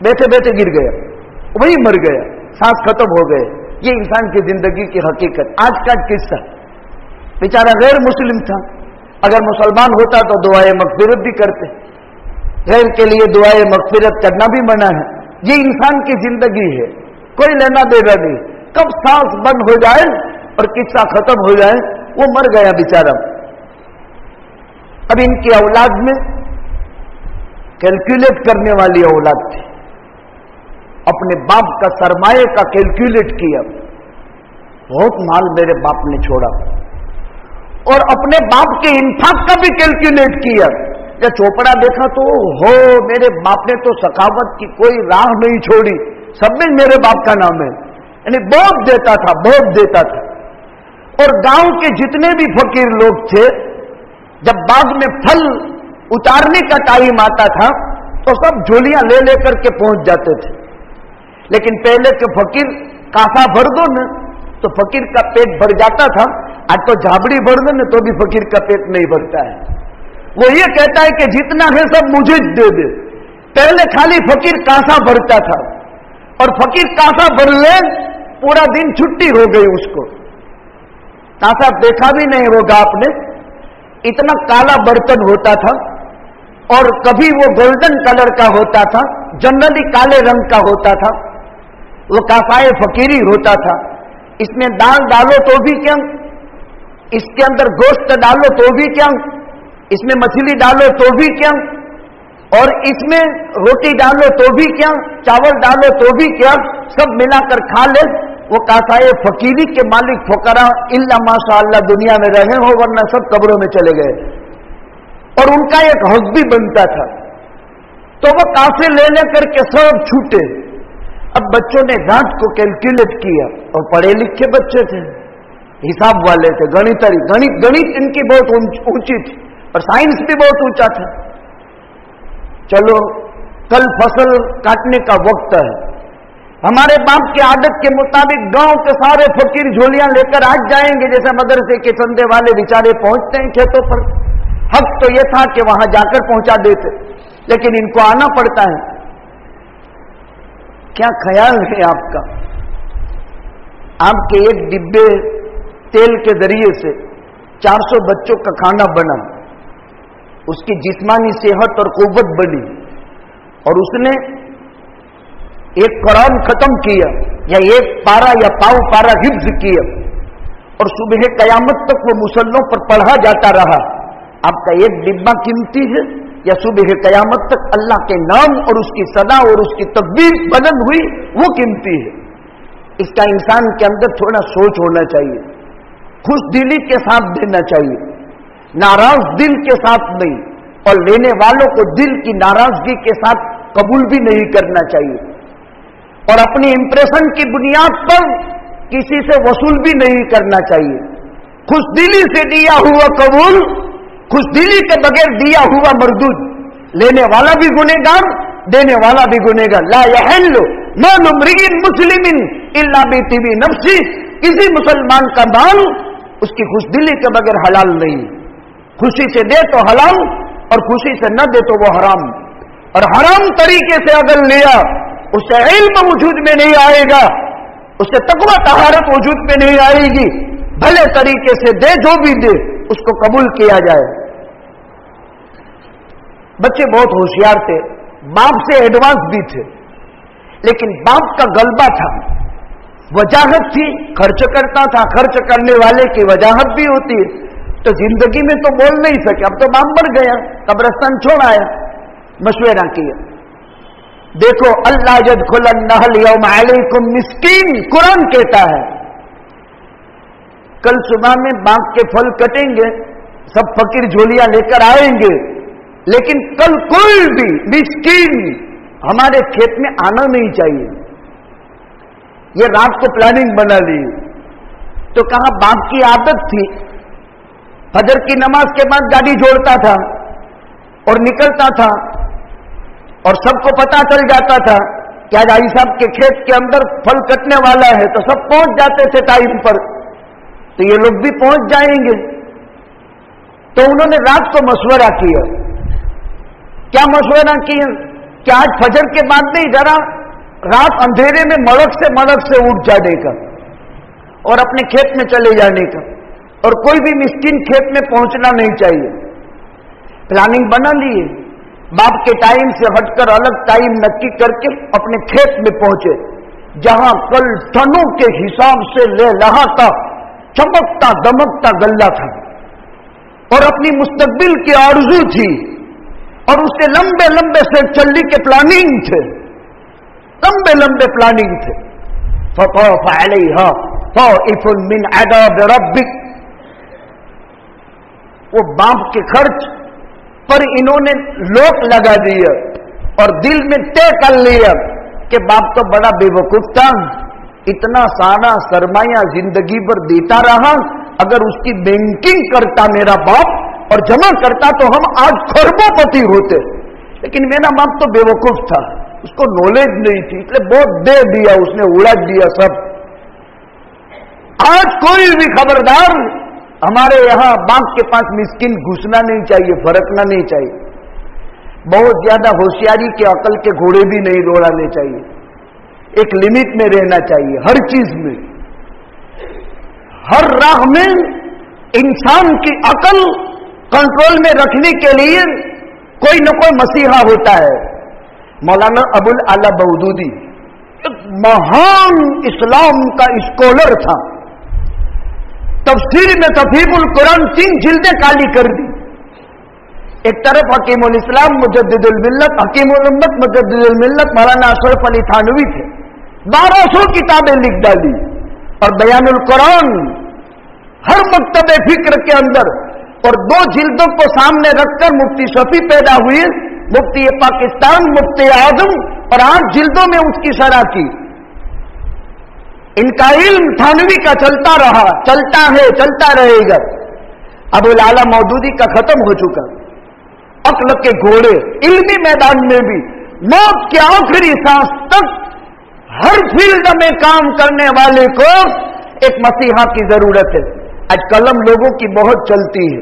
बैठे बैठे गिर गया, वहीं मर गया, सांस खत्म हो गए। ये इंसान की जिंदगी की हकीकत। आज का किस्सा, बेचारा गैर मुस्लिम था, अगर मुसलमान होता तो दुआए मगफिरत भी करते, गैर के लिए दुआए मगफिरत करना भी मना है। ये इंसान की जिंदगी है, कोई लेना देना नहीं। कब सांस बंद हो जाए और किस्सा खत्म हो जाए, वो मर गया बेचारा। अब इनकी औलाद में कैलकुलेट करने वाली औलाद थी, अपने बाप का सरमाए का कैलकुलेट किया, बहुत माल मेरे बाप ने छोड़ा, और अपने बाप के इन्फाक का भी कैलकुलेट किया। जब चोपड़ा देखा तो हो, मेरे बाप ने तो सखावत की कोई राह नहीं छोड़ी, सब में मेरे बाप का नाम है, यानी बहुत देता था, बहुत देता था। और गांव के जितने भी फकीर लोग थे, जब बाग में फल उतारने का टाइम आता था तो सब झोलियां ले लेकर के पहुंच जाते थे। लेकिन पहले के फकीर कासा भर दो न तो फकीर का पेट भर जाता था, आज तो झाबड़ी भर दो न तो भी फकीर का पेट नहीं भरता है। वो ये कहता है कि जितना है सब मुझे दे दे। पहले खाली फकीर कासा भरता था, और फकीर कासा भर ले पूरा दिन छुट्टी हो गई उसको। कासा देखा भी नहीं होगा आपने, इतना काला बर्तन होता था, और कभी वो गोल्डन कलर का होता था, जनरली काले रंग का होता था। वो कासाए फकीरी होता था। इसमें दाल डालो तो भी क्या, इसके अंदर गोश्त डालो तो भी क्या, इसमें मछली डालो तो भी क्या, और इसमें रोटी डालो तो भी क्या, चावल डालो तो भी क्या, सब मिलाकर खा ले वो कासाए फकीरी के मालिक फकरा इल्ला माशाअल्लाह दुनिया में रहे हो, वरना सब कब्रों में चले गए। और उनका एक हक भी बनता था, तो वो कासे ले लेकर के सब छूटे। अब बच्चों ने रात को कैलकुलेट किया, और पढ़े लिखे बच्चे थे, हिसाब वाले थे, गणित इनकी बहुत ऊंची थी, और साइंस भी बहुत ऊंचा था। चलो कल फसल काटने का वक्त है, हमारे बाप की आदत के मुताबिक गांव के सारे फकीर झोलियां लेकर आज जाएंगे, जैसे मदरसे के चंदे वाले बेचारे पहुंचते हैं खेतों पर। हक तो यह था कि वहां जाकर पहुंचा देते, लेकिन इनको आना पड़ता है। क्या ख्याल है आपका? आपके एक डिब्बे तेल के जरिए से 400 बच्चों का खाना बना, उसकी जिस्मानी सेहत और कुव्वत बनी, और उसने एक कुरान खत्म किया, या एक पारा या पाव पारा हिफ्ज किया, और सुबह कयामत तक वो मुसल्लों पर पढ़ा जाता रहा। आपका एक डिब्बा कीमती है, या सुबह कयामत तक अल्लाह के नाम और उसकी सदा और उसकी तकबीर बुलंद हुई वो कीमती है। इसका इंसान के अंदर थोड़ा सोच होना चाहिए, खुश दिली के साथ देना चाहिए, नाराज दिल के साथ नहीं, और लेने वालों को दिल की नाराजगी के साथ कबूल भी नहीं करना चाहिए, और अपनी इंप्रेशन की बुनियाद पर किसी से वसूल भी नहीं करना चाहिए। खुशदिली से दिया हुआ कबूल, खुशदिली के बगैर दिया हुआ मरदूद, लेने वाला भी गुनेगार, देने वाला भी गुनेगार। ला यहल्लु मालु म्रिइन मुस्लिमिन इल्ला बितिबी नफ्सी, किसी मुसलमान का माल उसकी खुशदिली के बगैर हलाल नहीं। खुशी से दे तो हलाल, और खुशी से न दे तो वो हराम। और हराम तरीके से अगर लिया, उससे इल्म वजूद में नहीं आएगा, उससे तकवा तहारत वजूद में नहीं आएगी। भले तरीके से दे, जो भी दे उसको कबूल किया जाए। बच्चे बहुत होशियार थे, बाप से एडवांस भी थे, लेकिन बाप का गलबा था, वजाहत थी, खर्च करता था, खर्च करने वाले की वजाहत भी होती है। तो जिंदगी में तो बोल नहीं सके, अब तो बाप मर गया, कब्रिस्तान छोड़ आया, मशवरा किया। देखो अल्लाह यदखुलन नहल यौम अलैकुम मिस्कीन, कुरान कहता है कल सुबह में बाग के फल कटेंगे, सब फकीर झोलियां लेकर आएंगे, लेकिन कल कोई भी मिस्कीन हमारे खेत में आना नहीं चाहिए। ये रात को प्लानिंग बना ली। तो कहा बाप की आदत थी, फजर की नमाज के बाद गाड़ी जोड़ता था और निकलता था, और सबको पता चल जाता था कि आज आई साहब के खेत के अंदर फल कटने वाला है, तो सब पहुंच जाते थे टाइम पर, तो ये लोग भी पहुंच जाएंगे। तो उन्होंने रात को मशवरा किया। क्या मशवरा किया कि आज फजर के बाद नहीं, जरा रात अंधेरे में मड़क से उठ जाने का और अपने खेत में चले जाने का, और कोई भी मिस्किन खेत में पहुंचना नहीं चाहिए। प्लानिंग बना लिए, बाप के टाइम से हटकर अलग टाइम नक्की करके अपने खेत में पहुंचे, जहां कल टनों के हिसाब से ले रहा था, चमकता दमकता गल्ला था, और अपनी मुस्तकबिल की आरज़ू थी, और उससे लंबे लंबे से चलने के प्लानिंग थे, लंबे लंबे प्लानिंग थे। फतौफ अलैहा तौइफुन मिन अदाब रब्बिक, वो बाप के खर्च पर इन्होंने लोक लगा दिया और दिल में तय कर लिया कि बाप तो बड़ा बेवकूफ था, इतना सारा सरमाया जिंदगी भर देता रहा, अगर उसकी बैंकिंग करता मेरा बाप और जमा करता तो हम आज खरबोपति होते। लेकिन मेरा बाप तो बेवकूफ था, उसको नॉलेज नहीं थी, इसलिए बहुत दे दिया, उसने उड़ा दिया सब। आज कोई भी खबरदार, हमारे यहां बाप के पास मिस्किन घुसना नहीं चाहिए, फरकना नहीं चाहिए। बहुत ज्यादा होशियारी के अकल के घोड़े भी नहीं दौड़ाने चाहिए, एक लिमिट में रहना चाहिए। हर चीज में, हर राह में इंसान की अकल कंट्रोल में रखने के लिए कोई न कोई मसीहा होता है। मौलाना अबुल आला मौदूदी एक महान इस्लाम का स्कॉलर था, तफसीर में तफहीमुल कुरान 3 जिल्दें काली कर दी। एक तरफ हकीमुल इस्लाम मुजद्दिदुल मिल्लत, हकीमुल उम्मत मुजद्दिदुल मिल्लत मौलाना अशरफ अली थानवी थे, 1200 किताबें लिख डाली। اور بیانul قرآن ہر مکتب فکر کے اندر، اور 2 جلدوں کو سامنے رکھ کر مفتی شفیع پیدا ہوئے، مفتی پاکستان، مفتی اعظم، اور 8 جلدوں میں اس کی شرح کی۔ ان کا علم تھانوی کا چلتا رہا، چلتا ہے، چلتا رہے گا۔ ابو العلا مودودی کا ختم ہو چکا۔ عقل کے گھوڑے علمی میدان میں بھی موت کے آخری سانس تک ہر فیلڈ میں کام کرنے والے کو ایک مسیحا کی ضرورت ہے۔ آج قلم لوگوں کی بہت چلتی ہے،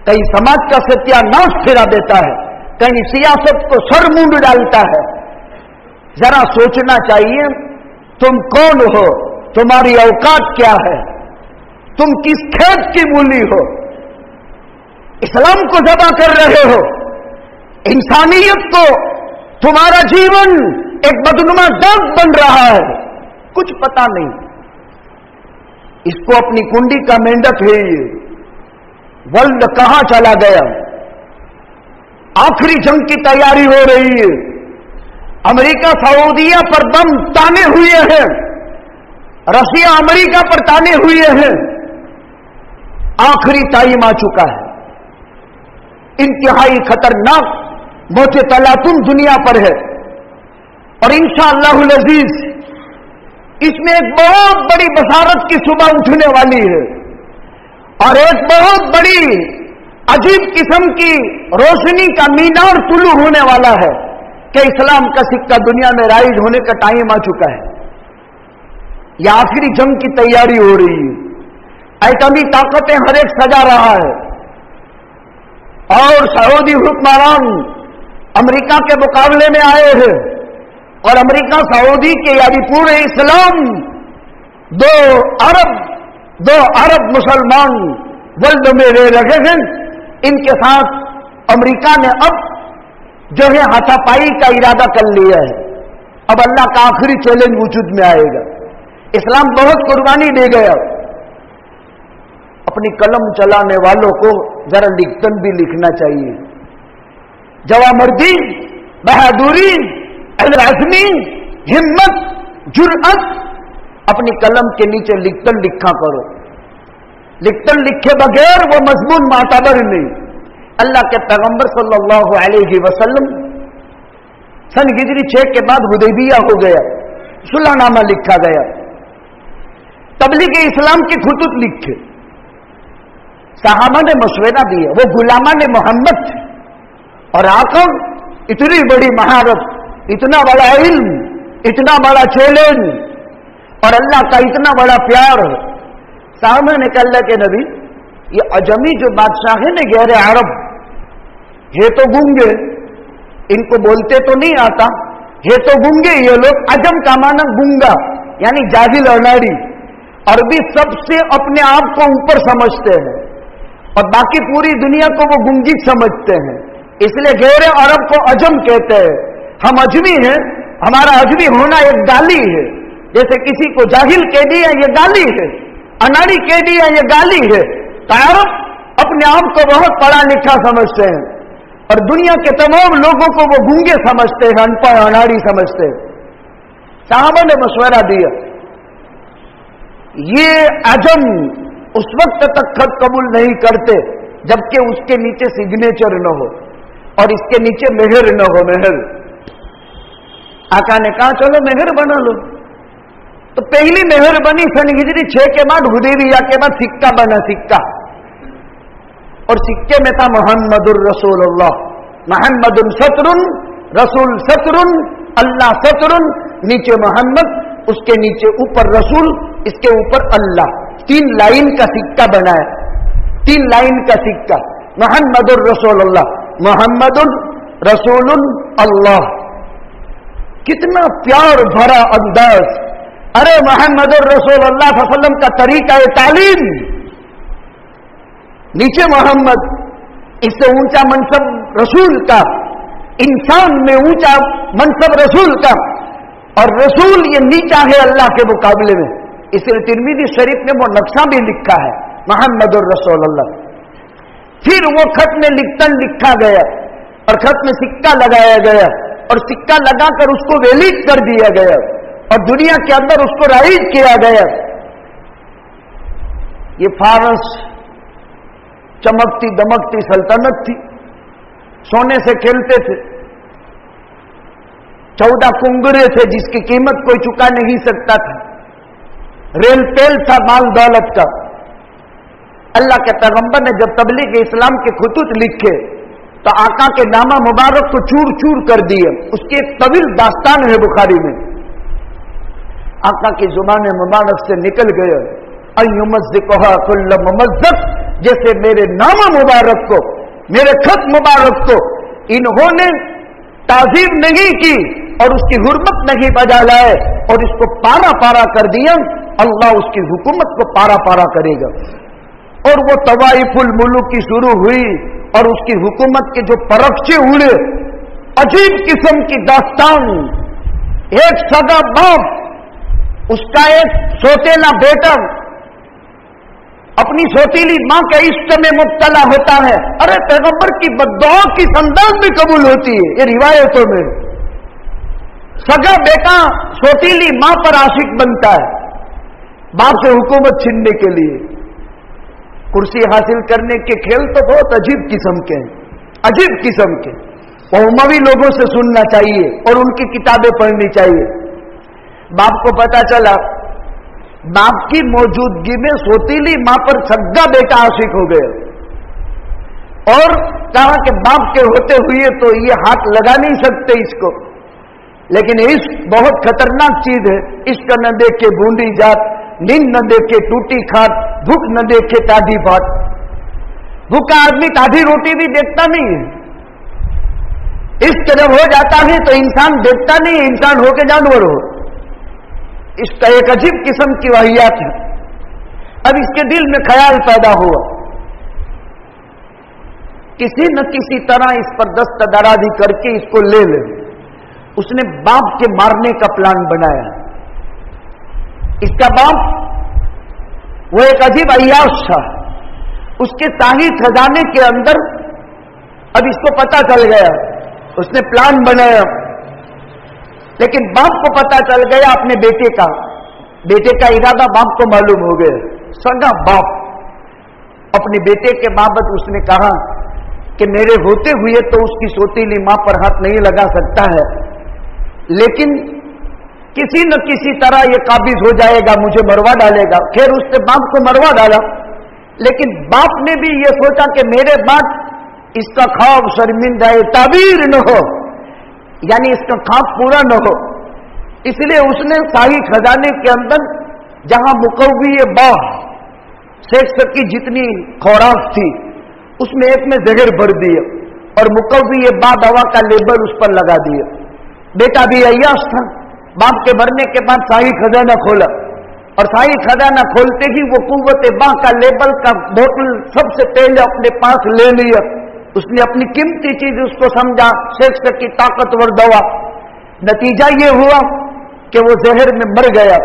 کہیں سماج کا ستیہ ناش پھرا دیتا ہے، کہیں سیاست کو سر مونڈ ڈالتا ہے۔ ذرا سوچنا چاہیے تم کون ہو، تمہاری اوقات کیا ہے، تم کس کھیت کی مولی ہو، اسلام کو ذبح کر رہے ہو، انسانیت کو تمہارا جیون ایک بدنما داغ بن رہا ہے، کچھ پتا نہیں۔ اس کو اپنی کنڈی کا مینڈک ہے یہ ورلڈ کہاں چلا گیا؟ آخری جنگ کی تیاری ہو رہی ہے، امریکہ سعودیہ پر بم تانے ہوئے ہیں، رشیا امریکہ پر تانے ہوئے ہیں، آخری ٹائم آ چکا ہے۔ انتہائی خطرناک موت تلاطم دنیا پر ہے، اور انشاءاللہ العزیز اس میں ایک بہت بڑی بصارت کی صبح اٹھنے والی ہے، اور ایک بہت بڑی عجیب قسم کی روشنی کا مینار طلوع ہونے والا ہے کہ اسلام کا سکہ دنیا میں رائج ہونے کا ٹائم آ چکا ہے۔ یہ آخری جنگ کی تیاری ہو رہی ہے، ایٹمی طاقتیں ہر ایک سجا رہا ہے، اور سعودی حکمران امریکہ کے مقابلے میں آئے ہیں، اور امریکہ سعودی کے یعنی پورے اسلام 2 ارب مسلمان ورلڈ میں رہ رہے ہیں، ان کے ساتھ امریکہ نے اب جو ہے ہاتھا پائی کا ارادہ کر لیا ہے۔ اب اللہ کا آخری چیلنج وجود میں آئے گا۔ اسلام بہت قربانی دے گیا۔ اپنی قلم چلانے والوں کو ذرا لکھتن بھی لکھنا چاہیے۔ جوامردی، بہادری، العزمی، ہمت، جرأت، اپنی قلم کے نیچے لکھتن لکھا کرو۔ لکھتن لکھے بغیر وہ مضمون معتبر نہیں۔ اللہ کے پیغمبر صلی اللہ علیہ وسلم سن ہجری 6 کے بعد حدیبیہ ہو گیا، صلح نامہ لکھا گیا، تبلیغ اسلام کے خطوط لکھے، صحابہ نے مشورہ دیا، وہ غلامان محمد تھے، اور آقا اتنی بڑی مہارت، اتنا بڑا علم، اتنا بڑا چیلنج، اور اللہ کا اتنا بڑا پیار۔ صحابہ نے کہا اللہ کے نبی، یہ عجمی جو بادشاہ ہے نا غیر عرب، یہ تو گونگے، ان کو بولتے تو نہیں آتا، یہ تو گونگے، یہ لوگ عجم کا معنی گونگا یعنی جاہل اناڑی، عربی سب سے اپنے آپ کو اوپر سمجھتے ہیں اور باقی پوری دنیا کو وہ گونگی سمجھتے ہیں، اس لیے غیر عرب کو عجم کہتے ہیں۔ ہم اجمی ہیں، ہمارا اجمی ہونا ایک گالی ہے، جیسے کسی کو جاہل کہہ دیا یہ گالی ہے، اناڑی کہہ دیا یہ گالی ہے۔ عرب اپنے آپ کو بہت پڑھا لکھا سمجھتے ہیں، اور دنیا کے تمام لوگوں کو وہ گونگے سمجھتے ہیں، ان پڑھ اناڑی سمجھتے ہیں۔ صحابہ نے مشورہ دیا، یہ عجم اس وقت تک خط قبول نہیں کرتے جبکہ اس کے نیچے سگنیچر نہ ہو اور اس کے نیچے مہر نہ ہو۔ مہر، آقا نے کہا چلو مہر بنا لو۔ تو پہلی مہر بنی سن ہجری 6 کے بعد، حدیبیہ کے بعد سکہ بنا، سکہ، اور سکے میں تھا محمد الرسول اللہ، محمد ستر، رسول ستر، اللہ ستر، نیچے محمد، اس کے نیچے اوپر رسول، اس کے اوپر اللہ، 3 لائن کا سکہ بنا ہے، 3 لائن کا سکہ، محمد الرسول اللہ، محمد رسول اللہ۔ کتنا پیار بھرا انداز، ارے محمد الرسول اللہ صلی اللہ علیہ وسلم کا طریقہ تعلیم، نیچے محمد، اس سے اونچا منصب رسول کا، انسان میں اونچا منصب رسول کا، اور رسول یہ نیچا ہے اللہ کے مقابلے میں، اس لیے ترمذی شریف نے وہ نقشہ بھی لکھا ہے محمد الرسول اللہ۔ پھر وہ خط میں لکھتن لکھا گیا اور خط میں سکہ لگایا گیا اور سکہ لگا کر اس کو ویلڈ کر دیا گیا اور دنیا کے اندر اس کو رائج کیا گیا یہ فارس چمکتی دمکتی سلطنت تھی، سونے سے کھیلتے تھے، 14 کنگرے تھے جس کی قیمت کوئی چکا نہیں سکتا تھا، ریل تیل تھا مال دولت کا۔ اللہ کے پیغمبر نے جب تبلیغ اسلام کے خطوط لکھے تو آقا کے نامہ مبارک کو چور چور کر دیے۔ اس کی ایک طویل داستان ہے بخاری میں، آقا کی زبان مبارک سے نکل گیا ایمزقھا کل ممزق، جیسے میرے نامہ مبارک کو، میرے خط مبارک کو انہوں نے تعظیم نہیں کی اور اس کی حرمت نہیں بجا لائے اور اس کو پارا پارا کر دیا، اللہ اس کی حکومت کو پارا پارا کرے گا۔ اور وہ طوائف الملوک کی شروع ہوئی اور اس کی حکومت کے جو پرخچے اڑے، عجیب قسم کی داستان۔ ایک سگا باپ، اس کا ایک سوتیلا بیٹا اپنی سوتیلی ماں کے عشق میں مبتلا ہوتا ہے، ارے پیغمبر کی بددعا کی انداز بھی قبول ہوتی ہے یہ روایتوں میں۔ سگا بیٹا سوتیلی ماں پر عاشق بنتا ہے باپ سے حکومت چھیننے کے لیے، کرسی حاصل کرنے کے کھیل تو بہت عجیب قسم کے ہیں، عجیب قسم کے، وہ اموی لوگوں سے سننا چاہیے اور ان کی کتابیں پڑھنی چاہیے۔ باپ کو پتا چلا باپ کی موجودگی میں سوتیلی ماں پر سگا بیٹا عاشق ہو گیا اور کہا کہ باپ کے ہوتے ہوئے تو یہ ہاتھ لگا نہیں سکتے اس کو، لیکن عشق بہت خطرناک چیز ہے۔ عشق نہ دیکھے بوندی جات، نیند نہ دیکھے ٹوٹی کھات، بھوک نہ دیکھے تادھی بات۔ بھوکا آدمی تادھی روٹی بھی دیکھتا نہیں ہے، عشق جب ہو جاتا ہے تو انسان دیکھتا نہیں ہے، انسان ہو کے جانور ہو۔ اس کا ایک عجیب قسم کی واحیات ہے۔ اب اس کے دل میں خیال پیدا ہوا کسی نہ کسی طرح اس پر دست درازی کر کے اس کو لے لے۔ اس نے باپ کے مارنے کا پلان بنایا۔ اس کا باپ وہ ایک عجیب عیاش تھا، اس کے شاہی خزانے کے اندر اب اس کو پتا چل گیا، اس نے پلان بنایا، لیکن باپ کو پتا چل گیا اپنے بیٹے کا ارادہ باپ کو معلوم ہو گیا۔ سگا باپ اپنے بیٹے کے بابت اس نے کہا کہ میرے ہوتے ہوئے تو اس کی سوتیلی ماں پر ہاتھ نہیں لگا سکتا ہے، لیکن کسی نہ کسی طرح یہ قابض ہو جائے گا، مجھے مروا ڈالے گا۔ خیر اس نے باپ کو مروا ڈالا، لیکن باپ نے بھی یہ سوچا کہ میرے بعد اس کا خواب شرمندہ تعبیر نہ ہو، یعنی اس کا خواب پورا نہ ہو، اس لیے اس نے شاہی خزانے کے اندر جہاں مقوی باغ شیخ کی جتنی خوراک تھی اس میں ایک میں زہر بھر دیے اور مقوی باغ دوا کا لیبل اس پر لگا دیے۔ بیٹا بھی عیاش تھا، باپ کے مرنے کے بعد شاہی خزانہ کھولا اور شاہی خزانہ کھولتے ہی وہ قوت باغ کا لیبل کا بوتل سب سے پہلے اپنے پاس لے لیا۔ اس نے اپنی قیمتی چیز اس کو سمجھا شیخ کی طاقتور دوا، نتیجہ یہ ہوا کہ وہ زہر میں مر گیا۔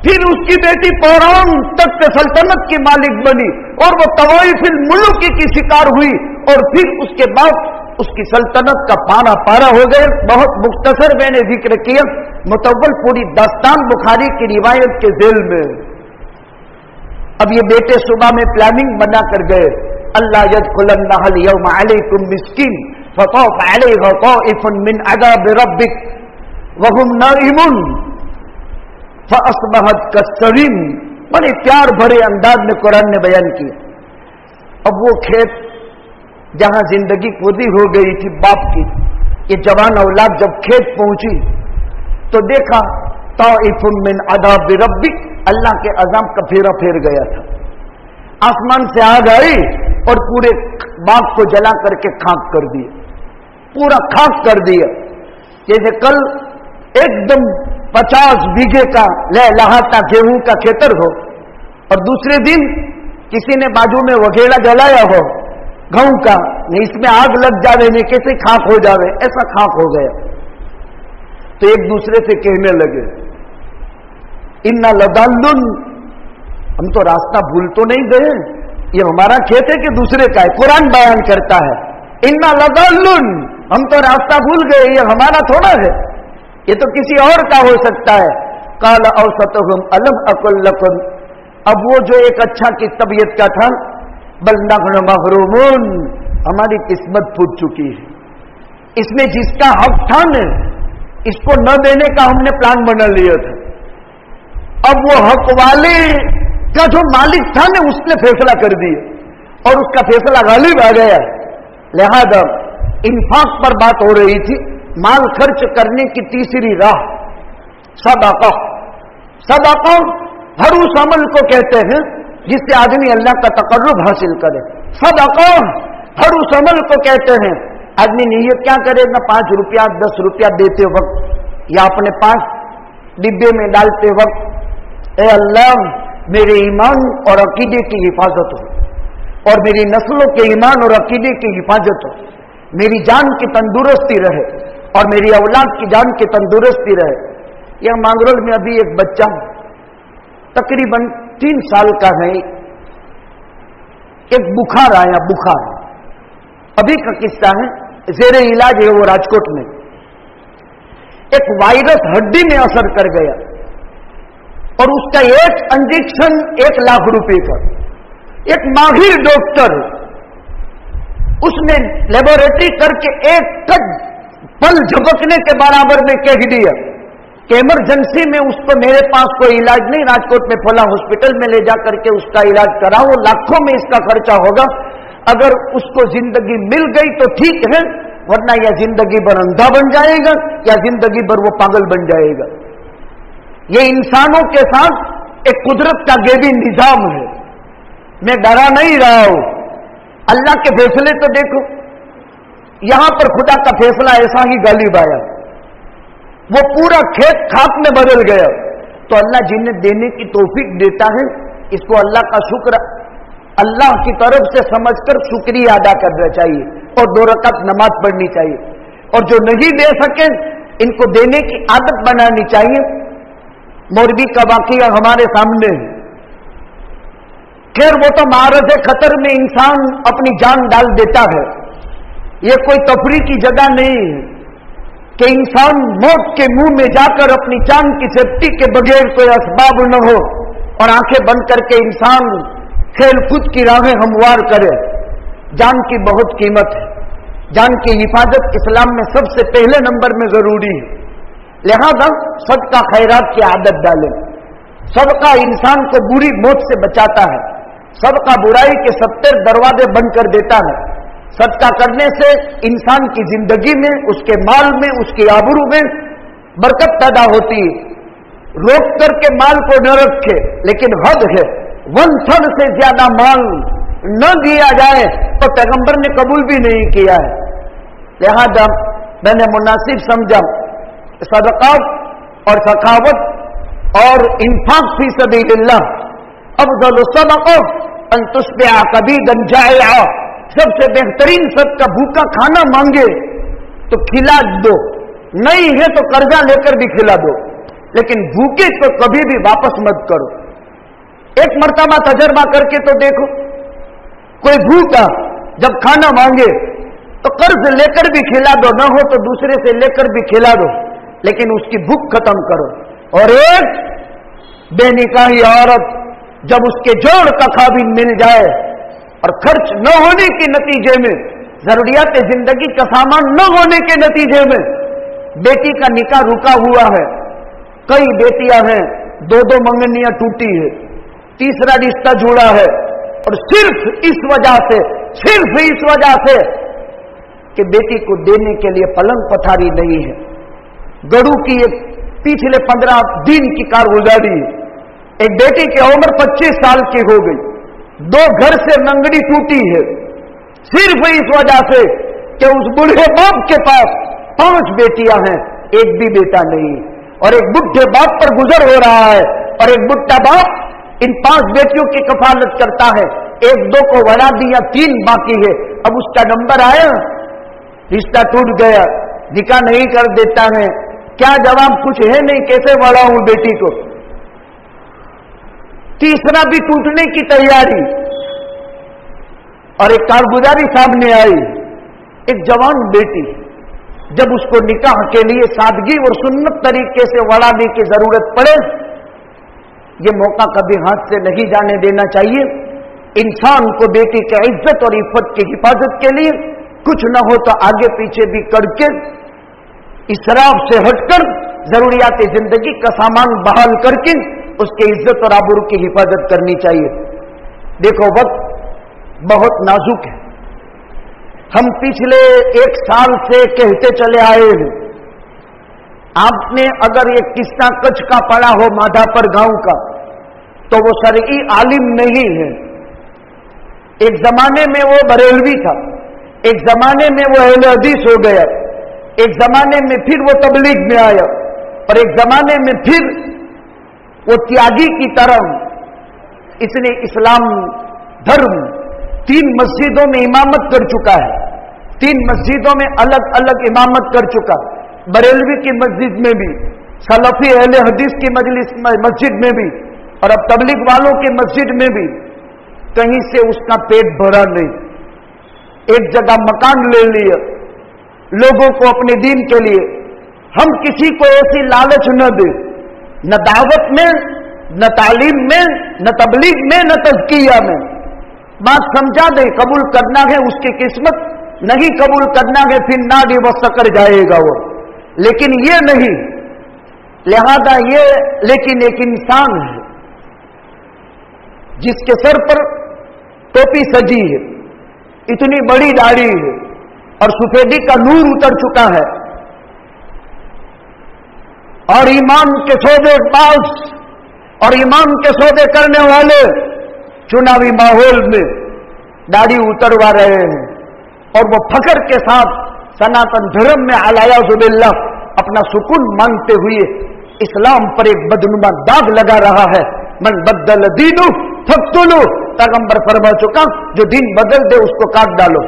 پھر اس کی بیٹی پوران تک سلطنت کی مالک بنی اور وہ طوائف الملوک کی شکار ہوئی اور پھر اس کے بعد اس کی سلطنت کا پارا پارا ہو گئے۔ بہت مختصر میں نے ذکر کیا، مطول پوری داستان بخاری کی روایت کے ذیل میں۔ اب یہ بیٹے صبح میں پلاننگ بنا کر گئے، اللہ يدخلنها اليوم عليكم مسكين فطاف عليها طائف من عذاب ربك وهم نائمون فاصبحت كالصريم۔ بڑے پیار بھرے انداز میں قرآن نے بیان کیا۔ اب وہ کھیت جہاں زندگی پوری ہو گئی تھی باپ کی، یہ جوان اولاد جب کھیت پہنچی تو دیکھا طائف من عذاب ربک، اللہ کے عذاب کا پھیرا پھیر گیا تھا۔ آسمان سے آگ آئی اور پورے باغ کو جلا کر کے خاک کر دیا، پورا خاک کر دیا۔ جیسے کل ایک دم 50 بیگھے کا لہلاتا گیہوں کا کھیتر ہو اور دوسرے دن کسی نے بازو میں وگیڑا جلایا ہو گھؤں کا، نہیں اس میں آگ لگ جاوے نہیں کیسے خاک ہو جاوے، ایسا خاک ہو گیا۔ تو ایک دوسرے سے کہنے لگے انا لضالون، ہم تو راستہ بھول تو نہیں گئے، یہ ہمارا کھیت ہے کہ دوسرے کا ہے؟ قرآن بیان کرتا ہے انا لضالون، ہم تو راستہ بھول گئے، یہ ہمارا تھوڑا ہے، یہ تو کسی اور کا ہو سکتا ہے۔ قال اوسطهم الم اقل لكم अब वो जो एक अच्छा की तबीयत का था, बल नहनु महरूमून, हमारी किस्मत फूट चुकी है। इसमें जिसका हक था न, इसको न देने का हमने प्लान बना लिया था। अब वो हक वाले का जो मालिक था न, उसने फैसला कर दिया और उसका फैसला गालिब आ गया। लिहाजा इंफाक पर बात हो रही थी, माल खर्च करने की तीसरी राह सदका। सदका हर उस अमल को कहते हैं जिससे आदमी अल्लाह का तकर्रुब हासिल करे। सदका हर उस अमल को कहते हैं, आदमी नियत क्या करेगा, 5 रुपया 10 रुपया देते वक्त या अपने 5 डिब्बे में डालते वक्त, ए अल्लाह मेरे ईमान और अकीदे की हिफाजत हो और मेरी नस्लों के ईमान और अकीदे की हिफाजत हो, मेरी जान की तंदुरुस्ती रहे और मेरी औलाद की जान की तंदुरुस्ती रहे। यह मांगरोल में अभी एक बच्चा तकरीबन 3 साल का है, एक बुखार आया, बुखार अभी का किस्सा है, जेरे इलाज है वो राजकोट में। एक वायरस हड्डी में असर कर गया और उसका एक इंजेक्शन 1 लाख रुपए का। एक माहिर डॉक्टर उसने लेबोरेटरी करके एक पल झपकने के बराबर में कह दिया कि इमरजेंसी में उसको, मेरे पास कोई इलाज नहीं, राजकोट में फला हॉस्पिटल में ले जाकर के उसका इलाज कराओ, लाखों में इसका खर्चा होगा। अगर उसको जिंदगी मिल गई तो ठीक है, वरना या जिंदगी भर अंधा बन जाएगा या जिंदगी भर वो पागल बन जाएगा। ये इंसानों के साथ एक कुदरत का गैबी निजाम है। मैं डरा नहीं रहा हूं, अल्लाह के फैसले तो देखो। यहां पर खुदा का फैसला ऐसा ही गालिब आया, वो पूरा खेत खाक में बदल गया। तो अल्लाह जिन्हें देने की तौफीक देता है, इसको अल्लाह का शुक्र, अल्लाह की तरफ से समझकर शुक्रिया अदा करना चाहिए और 2 रकात नमाज पढ़नी चाहिए। और जो नहीं दे सके, इनको देने की आदत बनानी चाहिए। मोरबी का वाकया हमारे सामने है। खैर वो तो मारज खतर में इंसान अपनी जान डाल देता है, ये कोई तफरी की जगह नहीं है कि इंसान मौत के मुंह में जाकर अपनी जान की सेफ्टी के बगैर कोई असबाब न हो और आंखें बंद करके इंसान खेल कूद की राहें हमवार करे। जान की बहुत कीमत है, जान की हिफाजत इस्लाम में सबसे पहले नंबर में जरूरी है। लिहाजा सदका खैरात की आदत डालें। सदका इंसान को बुरी मौत से बचाता है, सदका बुराई के 70 दरवाजे बंद कर देता है। सदका करने से इंसान की जिंदगी में, उसके माल में, उसकी आबरू में बरकत पैदा होती है। रोक करके माल को न रखे, लेकिन हद है, 1/3 से ज्यादा माल न दिया जाए तो पैगंबर ने कबूल भी नहीं किया है। लिहाजा मैंने मुनासिब समझा सदका और सखावत और इंफाक फी सबीलिल्लाह अफज़ल सदका अन तुस्बिह कबीदन जाइआ, सबसे बेहतरीन सदका भूखा खाना मांगे तो खिला दो, नहीं है तो कर्जा लेकर भी खिला दो, लेकिन भूखे तो कभी भी वापस मत करो। एक मर्तबा तजर्बा करके तो देखो, कोई भूखा जब खाना मांगे तो कर्ज लेकर भी खिला दो, न हो तो दूसरे से लेकर भी खिला दो, लेकिन उसकी भूख खत्म करो। और एक बेनिकाही औरत जब उसके जोड़ का खाबिन मिल जाए और खर्च न होने के नतीजे में, जरूरियात जिंदगी का सामान न होने के नतीजे में बेटी का निकाह रुका हुआ है, कई बेटियां हैं, 2-2 मंगनियां टूटी है, तीसरा रिश्ता जुड़ा है, और सिर्फ इस वजह से कि बेटी को देने के लिए पलंग पथारी नहीं है। गड़ू की एक पिछले 15 दिन की कारगुजारी है, एक बेटी की उम्र 25 साल की हो गई, 2 घर से मंगनी टूटी है, सिर्फ इस वजह से कि उस बूढ़े बाप के पास 5 बेटियां हैं, एक भी बेटा नहीं, और एक बुढ़े बाप पर गुजर हो रहा है, और एक बुढ़ा बाप इन 5 बेटियों की कफालत करता है। 1-2 को बढ़ा दिया, 3 बाकी है। अब उसका नंबर आया, रिश्ता टूट गया, निकाह नहीं कर देता है, क्या जवाब कुछ है नहीं, कैसे बढ़ाऊं बेटी को। तीसरा भी टूटने की तैयारी, और एक कारगुजारी सामने आई, एक जवान बेटी, जब उसको निकाह के लिए सादगी और सुन्नत तरीके से बढ़ाने की जरूरत पड़े ये मौका कभी हाथ से नहीं जाने देना चाहिए। इंसान को बेटी की इज्जत और इफ्फत की हिफाजत के लिए कुछ न हो तो आगे पीछे भी करके इसराफ से हटकर जरूरियात जिंदगी का सामान बहाल करके उसकी इज्जत और आबरू की हिफाजत करनी चाहिए। देखो वक्त बहुत नाजुक है। हम पिछले 1 साल से कहते चले आए हैं। आपने अगर एक किस्सा कच्छ का पढ़ा हो माधापर गांव का, तो वो शरई आलिम नहीं है। एक जमाने में वो बरेलवी था, एक जमाने में वो अहले हदीस हो गया, एक जमाने में फिर वो तबलीग में आया, और एक जमाने में फिर वो त्यागी की तरह इसने इस्लाम धर्म 3 मस्जिदों में इमामत कर चुका है। 3 मस्जिदों में अलग अलग इमामत कर चुका, बरेलवी की मस्जिद में भी, सलफी अहले हदीस की मस्जिद में भी, और अब तबलीग वालों की मस्जिद में भी। कहीं से उसका पेट भरा नहीं। एक जगह मकान ले लिया लोगों को अपने दीन के लिए। हम किसी को ऐसी लालच न दे, न दावत में, न तालीम में, न तबलीग में, न तज़किया में। बात समझा दे, कबूल करना है उसकी किस्मत, नहीं कबूल करना है फिर नाडी वो सकर जाएगा वो, लेकिन ये नहीं। लिहाजा ये लेकिन एक इंसान है जिसके सर पर टोपी सजी है, इतनी बड़ी दाढ़ी है और सफेदी का नूर उतर चुका है, और ईमान के सौदे बाज और ईमान के सौदे करने वाले चुनावी माहौल में दाढ़ी उतरवा रहे हैं, और वो फख्र के साथ सनातन धर्म में अलायाजुबिल्लाह अपना सुकून मांगते हुए इस्लाम पर एक बदनुमा दाग लगा रहा है। मन बदल दीनू फक्तुलू, पैगंबर फरमा चुका, जो दीन बदल दे उसको काट डालो।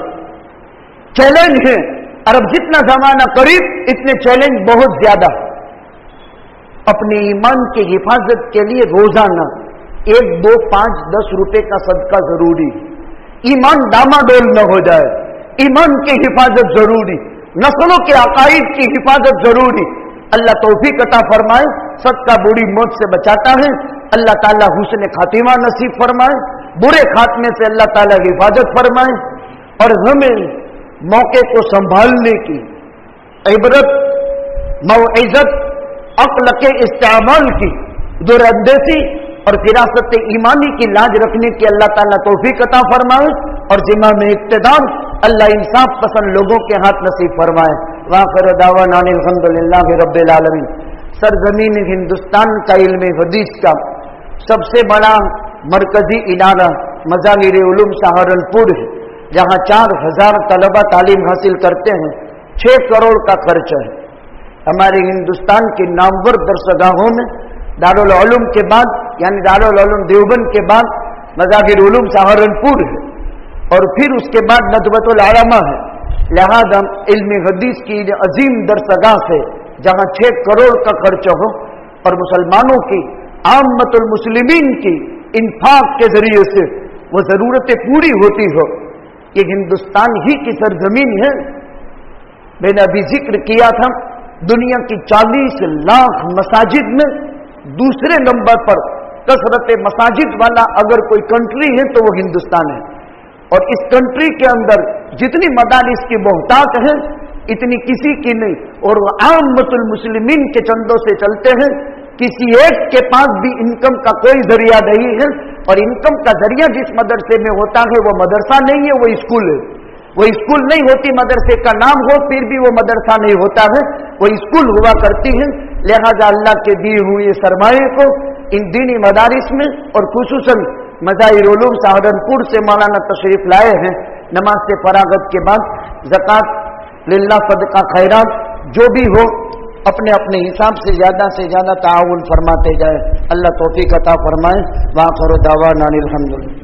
चैलेंज है, और अब जितना जमाना करीब इतने चैलेंज बहुत ज्यादा। अपने ईमान की हिफाजत के लिए रोजाना 1, 2, 5, 10 रुपए का सदका जरूरी। ईमान डामाडोल न हो जाए, ईमान की हिफाजत जरूरी, नस्लों के अकाइद की हिफाजत जरूरी। अल्लाह तौफीक अता फरमाए, सदका बुरी मौत से बचाता है। अल्लाह ताला हुस्न खातिमा नसीब फरमाए, बुरे खात्मे से अल्लाह ताला हिफाजत फरमाए, और हमें मौके को संभालने की इबरत, मौइज़त, अक्ल के इस्तेमाल की, दुरअंदेशी और फिरासत ईमानी की लाज रखने की अल्लाह ताला तौफीक अता फरमाए, और जिम्मा में इक्तदार अल्लाह इंसाफ पसंद लोगों के हाथ नसीब फरमाए। वाखिर दावाना अनिल हम्दुलिल्लाहि रब्बिल आलमीन। सरजमीन हिंदुस्तान का इल्म हदीस का सबसे बड़ा मरकजी इदारा मज़ाहिर उलूम सहारनपुर है, जहाँ 4000 तलबा तालीम हासिल करते हैं। 6 करोड़ का खर्च है। हमारे हिंदुस्तान की नामवर दरसगाहों में दारुल उलूम के बाद, यानी दारुल उलूम देवबंद के बाद मज़ाहिर उलूम सहारनपुर है, और फिर उसके बाद नदवतुल उलमा है। लिहाजा इल्म हदीस की अजीम दरसगाह से जहाँ 6 करोड़ का खर्च हो, और मुसलमानों की आम्मतुल मुस्लिमीन की इंफाक के जरिए से वो जरूरतें पूरी होती हो, ये हिंदुस्तान ही की सरजमीन है। मैंने अभी जिक्र किया था, दुनिया की 40 लाख मसाजिद में दूसरे नंबर पर कसरत मसाजिद वाला अगर कोई कंट्री है तो वो हिंदुस्तान है। और इस कंट्री के अंदर जितनी मदारिस की मोहताज है इतनी किसी की नहीं, और वो आम्मतुल मुस्लिमीन के चंदों से चलते हैं। किसी एक के पास भी इनकम का कोई जरिया नहीं है, और इनकम का जरिया जिस मदरसे में होता है वो मदरसा नहीं है, वो स्कूल है। वो स्कूल नहीं होती, मदरसे का नाम हो फिर भी वो मदरसा नहीं होता है, वो स्कूल हुआ करती है। लिहाजा अल्लाह के दिए हुए सरमाए को इन दीनी मदारिस में, और खुसूसन मज़ाहिर उलूम सहारनपुर से मौलाना तशरीफ लाए हैं। नमाज से फरागत के बाद ज़कात, लिल्लाह, सदका, खैरात जो भी हो अपने अपने हिसाब से ज़्यादा ताउन फरमाते जाए। अल्लाह तौफीक अता फरमाए। वाखिर दावाना अनिल हम्दुलिल्लाह।